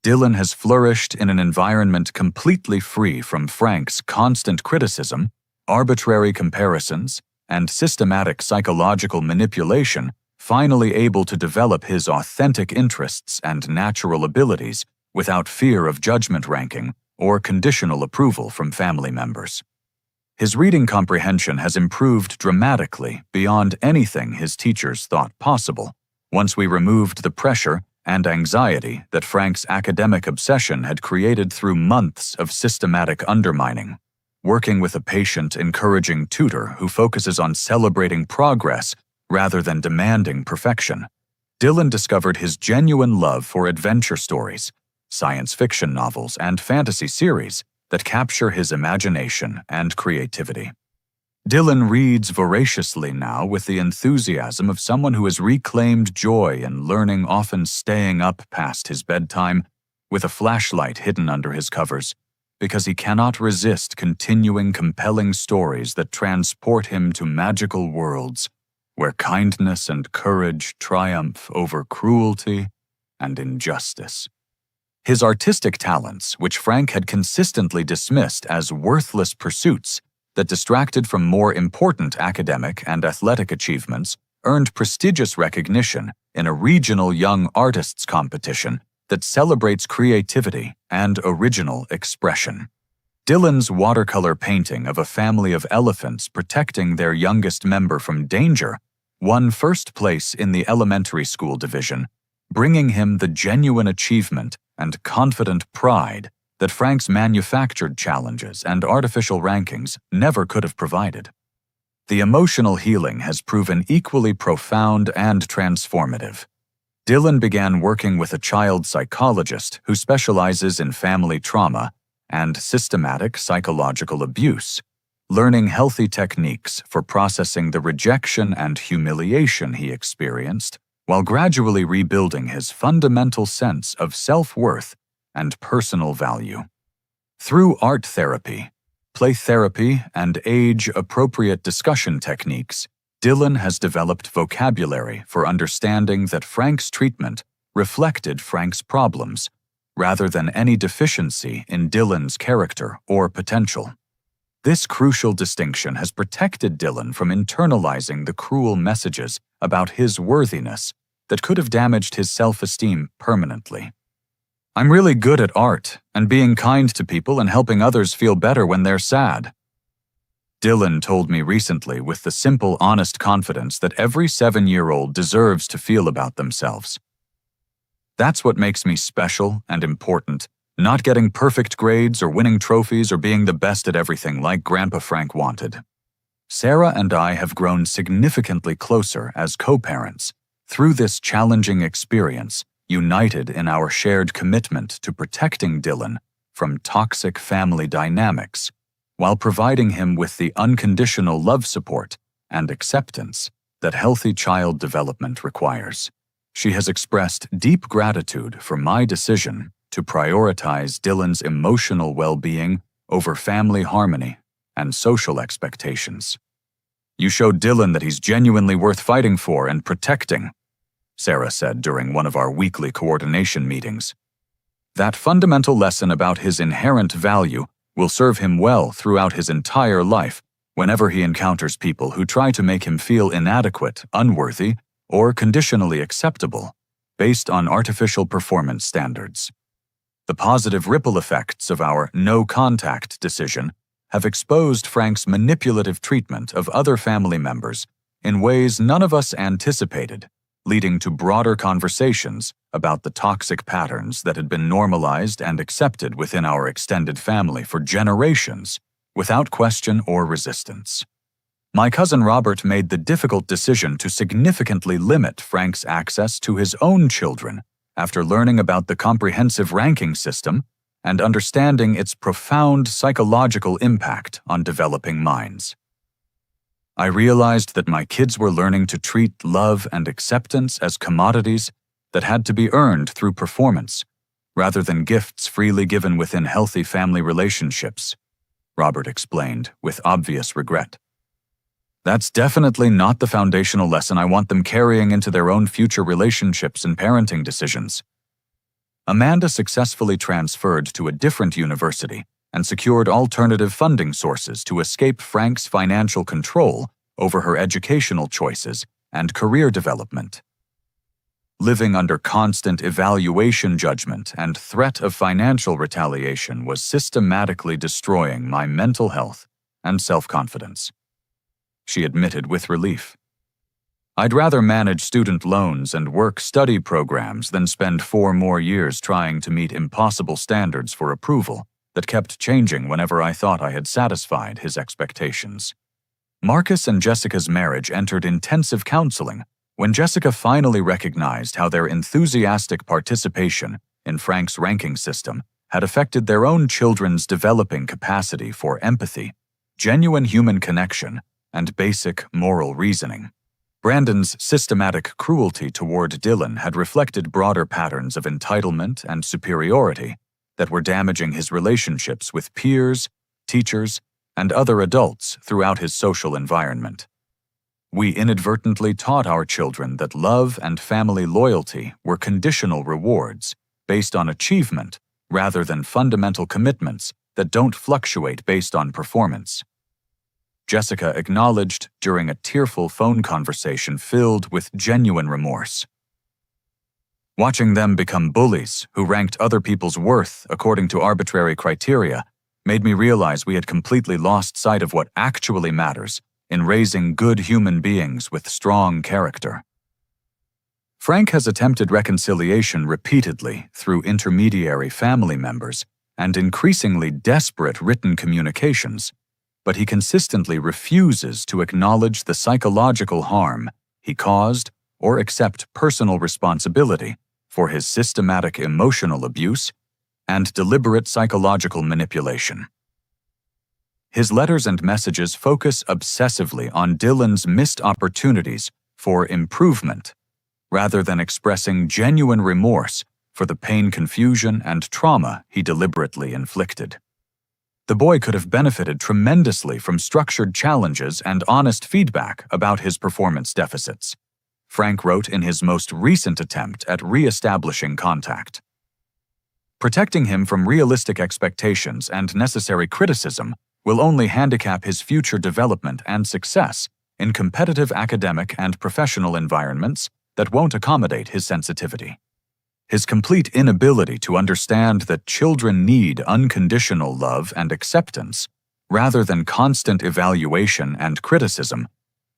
Dylan has flourished in an environment completely free from Frank's constant criticism, arbitrary comparisons, and systematic psychological manipulation, finally able to develop his authentic interests and natural abilities without fear of judgment ranking or conditional approval from family members. His reading comprehension has improved dramatically beyond anything his teachers thought possible once we removed the pressure and anxiety that Frank's academic obsession had created through months of systematic undermining. Working with a patient, encouraging tutor who focuses on celebrating progress rather than demanding perfection, Dylan discovered his genuine love for adventure stories, science fiction novels, and fantasy series that capture his imagination and creativity. Dylan reads voraciously now with the enthusiasm of someone who has reclaimed joy in learning, often staying up past his bedtime with a flashlight hidden under his covers, because he cannot resist continuing compelling stories that transport him to magical worlds where kindness and courage triumph over cruelty and injustice. His artistic talents, which Frank had consistently dismissed as worthless pursuits that distracted from more important academic and athletic achievements, earned prestigious recognition in a regional young artists competition that celebrates creativity and original expression. Dylan's watercolor painting of a family of elephants protecting their youngest member from danger won first place in the elementary school division, bringing him the genuine achievement and confident pride that Frank's manufactured challenges and artificial rankings never could have provided. The emotional healing has proven equally profound and transformative. Dylan began working with a child psychologist who specializes in family trauma and systematic psychological abuse, learning healthy techniques for processing the rejection and humiliation he experienced while gradually rebuilding his fundamental sense of self-worth and personal value. Through art therapy, play therapy, and age-appropriate discussion techniques, Dylan has developed vocabulary for understanding that Frank's treatment reflected Frank's problems, rather than any deficiency in Dylan's character or potential. This crucial distinction has protected Dylan from internalizing the cruel messages about his worthiness that could have damaged his self-esteem permanently. "I'm really good at art and being kind to people and helping others feel better when they're sad," Dylan told me recently with the simple, honest confidence that every 7-year-old deserves to feel about themselves. "That's what makes me special and important, not getting perfect grades or winning trophies or being the best at everything like Grandpa Frank wanted." Sarah and I have grown significantly closer as co-parents through this challenging experience, united in our shared commitment to protecting Dylan from toxic family dynamics, while providing him with the unconditional love support and acceptance that healthy child development requires. She has expressed deep gratitude for my decision to prioritize Dylan's emotional well-being over family harmony and social expectations. "You showed Dylan that he's genuinely worth fighting for and protecting," Sarah said during one of our weekly coordination meetings. "That fundamental lesson about his inherent value will serve him well throughout his entire life whenever he encounters people who try to make him feel inadequate, unworthy, or conditionally acceptable based on artificial performance standards." The positive ripple effects of our no-contact decision have exposed Frank's manipulative treatment of other family members in ways none of us anticipated, leading to broader conversations about the toxic patterns that had been normalized and accepted within our extended family for generations, without question or resistance. My cousin Robert made the difficult decision to significantly limit Frank's access to his own children after learning about the comprehensive ranking system and understanding its profound psychological impact on developing minds. "I realized that my kids were learning to treat love and acceptance as commodities that had to be earned through performance, rather than gifts freely given within healthy family relationships," Robert explained with obvious regret. "That's definitely not the foundational lesson I want them carrying into their own future relationships and parenting decisions." Amanda successfully transferred to a different university and secured alternative funding sources to escape Frank's financial control over her educational choices and career development. Living under constant evaluation judgment and threat of financial retaliation was systematically destroying my mental health and self-confidence, she admitted with relief. "I'd rather manage student loans and work study programs than spend 4 more years trying to meet impossible standards for approval that kept changing whenever I thought I had satisfied his expectations." Marcus and Jessica's marriage entered intensive counseling when Jessica finally recognized how their enthusiastic participation in Frank's ranking system had affected their own children's developing capacity for empathy, genuine human connection, and basic moral reasoning. Brandon's systematic cruelty toward Dylan had reflected broader patterns of entitlement and superiority that were damaging his relationships with peers, teachers, and other adults throughout his social environment. We inadvertently taught our children that love and family loyalty were conditional rewards based on achievement rather than fundamental commitments that don't fluctuate based on performance. Jessica acknowledged during a tearful phone conversation filled with genuine remorse. "Watching them become bullies who ranked other people's worth according to arbitrary criteria made me realize we had completely lost sight of what actually matters in raising good human beings with strong character." Frank has attempted reconciliation repeatedly through intermediary family members and increasingly desperate written communications, but he consistently refuses to acknowledge the psychological harm he caused or accept personal responsibility for his systematic emotional abuse and deliberate psychological manipulation. His letters and messages focus obsessively on Dylan's missed opportunities for improvement, rather than expressing genuine remorse for the pain, confusion, and trauma he deliberately inflicted. The boy could have benefited tremendously from structured challenges and honest feedback about his performance deficits, Frank wrote in his most recent attempt at re-establishing contact. Protecting him from realistic expectations and necessary criticism will only handicap his future development and success in competitive academic and professional environments that won't accommodate his sensitivity. His complete inability to understand that children need unconditional love and acceptance, rather than constant evaluation and criticism,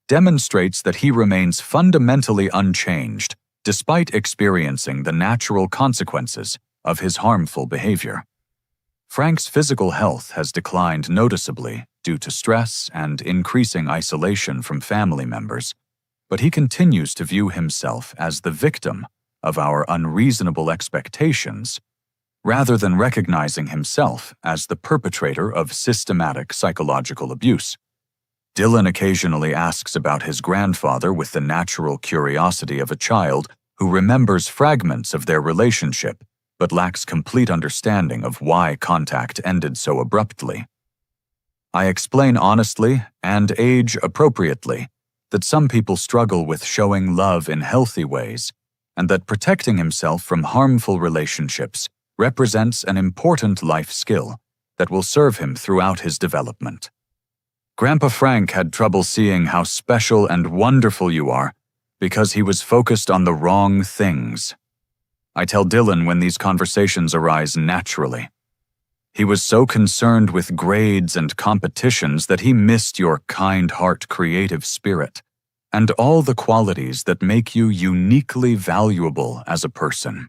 demonstrates that he remains fundamentally unchanged despite experiencing the natural consequences of his harmful behavior. Frank's physical health has declined noticeably due to stress and increasing isolation from family members, but he continues to view himself as the victim of our unreasonable expectations, rather than recognizing himself as the perpetrator of systematic psychological abuse. Dylan occasionally asks about his grandfather with the natural curiosity of a child who remembers fragments of their relationship but lacks complete understanding of why contact ended so abruptly. I explain honestly and age-appropriately that some people struggle with showing love in healthy ways, and that protecting himself from harmful relationships represents an important life skill that will serve him throughout his development. Grandpa Frank had trouble seeing how special and wonderful you are because he was focused on the wrong things. I tell Dylan when these conversations arise naturally. He was so concerned with grades and competitions that he missed your kind heart, creative spirit, and all the qualities that make you uniquely valuable as a person.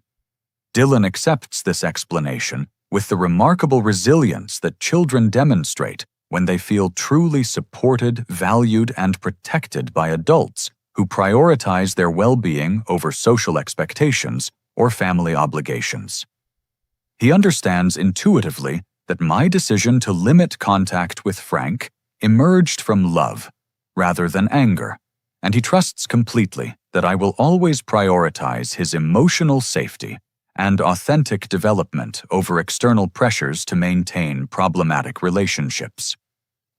Dylan accepts this explanation with the remarkable resilience that children demonstrate when they feel truly supported, valued, and protected by adults who prioritize their well-being over social expectations or family obligations. He understands intuitively that my decision to limit contact with Frank emerged from love rather than anger, and he trusts completely that I will always prioritize his emotional safety and authentic development over external pressures to maintain problematic relationships.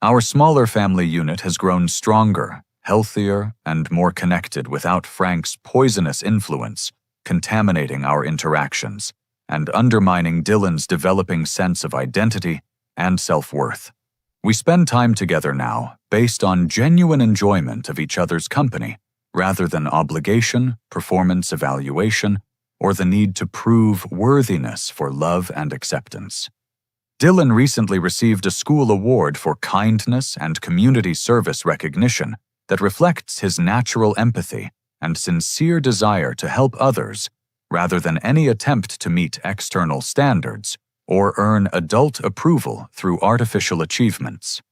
Our smaller family unit has grown stronger, healthier, and more connected without Frank's poisonous influence contaminating our interactions and undermining Dylan's developing sense of identity and self-worth. We spend time together now based on genuine enjoyment of each other's company, rather than obligation, performance evaluation, or the need to prove worthiness for love and acceptance. Dylan recently received a school award for kindness and community service recognition that reflects his natural empathy and sincere desire to help others, rather than any attempt to meet external standards or earn adult approval through artificial achievements.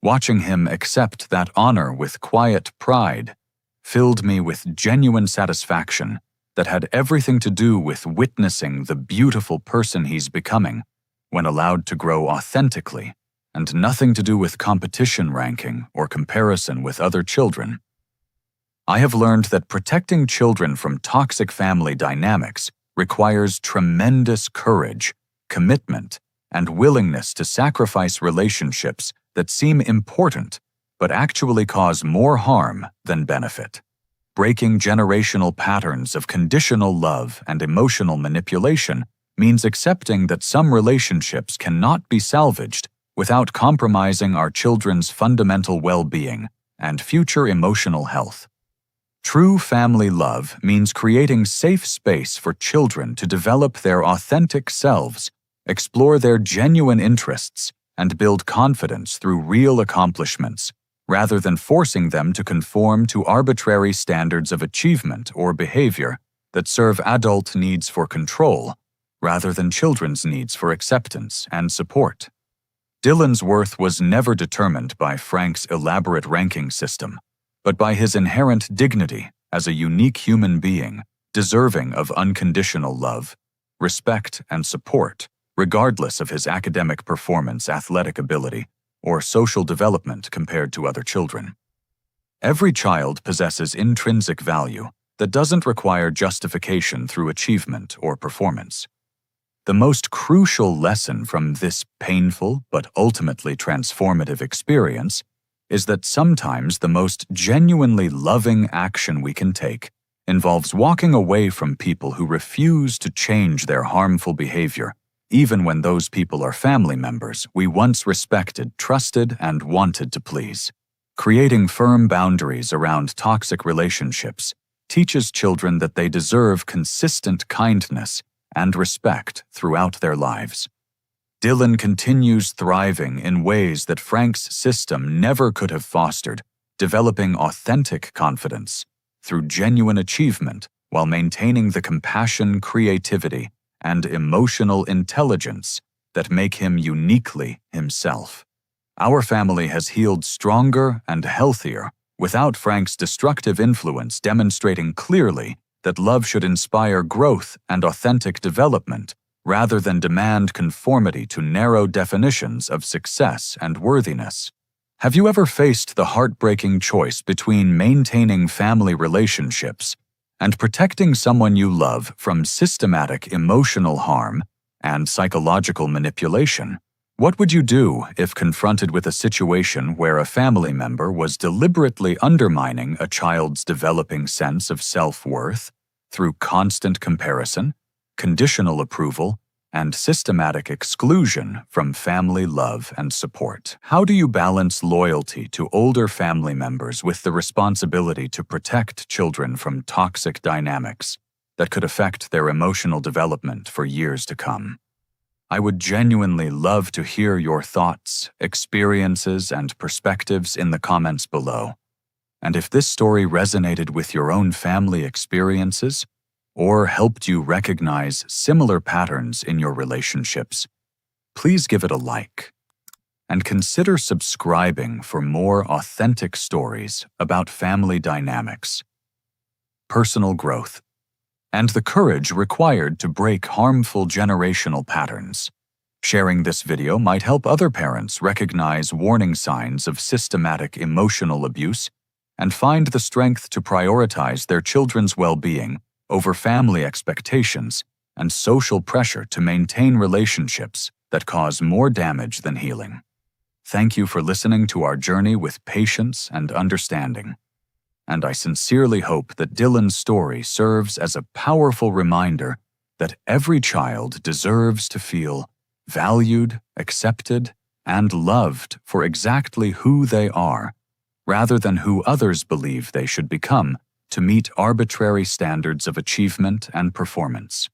Watching him accept that honor with quiet pride filled me with genuine satisfaction that had everything to do with witnessing the beautiful person he's becoming when allowed to grow authentically, and nothing to do with competition ranking or comparison with other children. I have learned that protecting children from toxic family dynamics requires tremendous courage, commitment, and willingness to sacrifice relationships that seem important but actually cause more harm than benefit. Breaking generational patterns of conditional love and emotional manipulation means accepting that some relationships cannot be salvaged without compromising our children's fundamental well-being and future emotional health. True family love means creating safe space for children to develop their authentic selves, explore their genuine interests, and build confidence through real accomplishments, rather than forcing them to conform to arbitrary standards of achievement or behavior that serve adult needs for control, rather than children's needs for acceptance and support. Dylan's worth was never determined by Frank's elaborate ranking system, but by his inherent dignity as a unique human being, deserving of unconditional love, respect, and support, regardless of his academic performance, athletic ability, or social development compared to other children. Every child possesses intrinsic value that doesn't require justification through achievement or performance. The most crucial lesson from this painful but ultimately transformative experience is that sometimes the most genuinely loving action we can take involves walking away from people who refuse to change their harmful behavior, even when those people are family members we once respected, trusted, and wanted to please. Creating firm boundaries around toxic relationships teaches children that they deserve consistent kindness and respect throughout their lives. Dylan continues thriving in ways that Frank's system never could have fostered, developing authentic confidence through genuine achievement while maintaining the compassion, creativity, and emotional intelligence that make him uniquely himself. Our family has healed stronger and healthier without Frank's destructive influence, demonstrating clearly that love should inspire growth and authentic development rather than demand conformity to narrow definitions of success and worthiness. Have you ever faced the heartbreaking choice between maintaining family relationships and protecting someone you love from systematic emotional harm and psychological manipulation? What would you do if confronted with a situation where a family member was deliberately undermining a child's developing sense of self-worth through constant comparison, conditional approval, and systematic exclusion from family love and support? How do you balance loyalty to older family members with the responsibility to protect children from toxic dynamics that could affect their emotional development for years to come? I would genuinely love to hear your thoughts, experiences, and perspectives in the comments below. And if this story resonated with your own family experiences or helped you recognize similar patterns in your relationships, please give it a like and consider subscribing for more authentic stories about family dynamics, personal growth, and the courage required to break harmful generational patterns. Sharing this video might help other parents recognize warning signs of systematic emotional abuse and find the strength to prioritize their children's well-being over family expectations and social pressure to maintain relationships that cause more damage than healing. Thank you for listening to our journey with patience and understanding. And I sincerely hope that Dylan's story serves as a powerful reminder that every child deserves to feel valued, accepted, and loved for exactly who they are, rather than who others believe they should become to meet arbitrary standards of achievement and performance.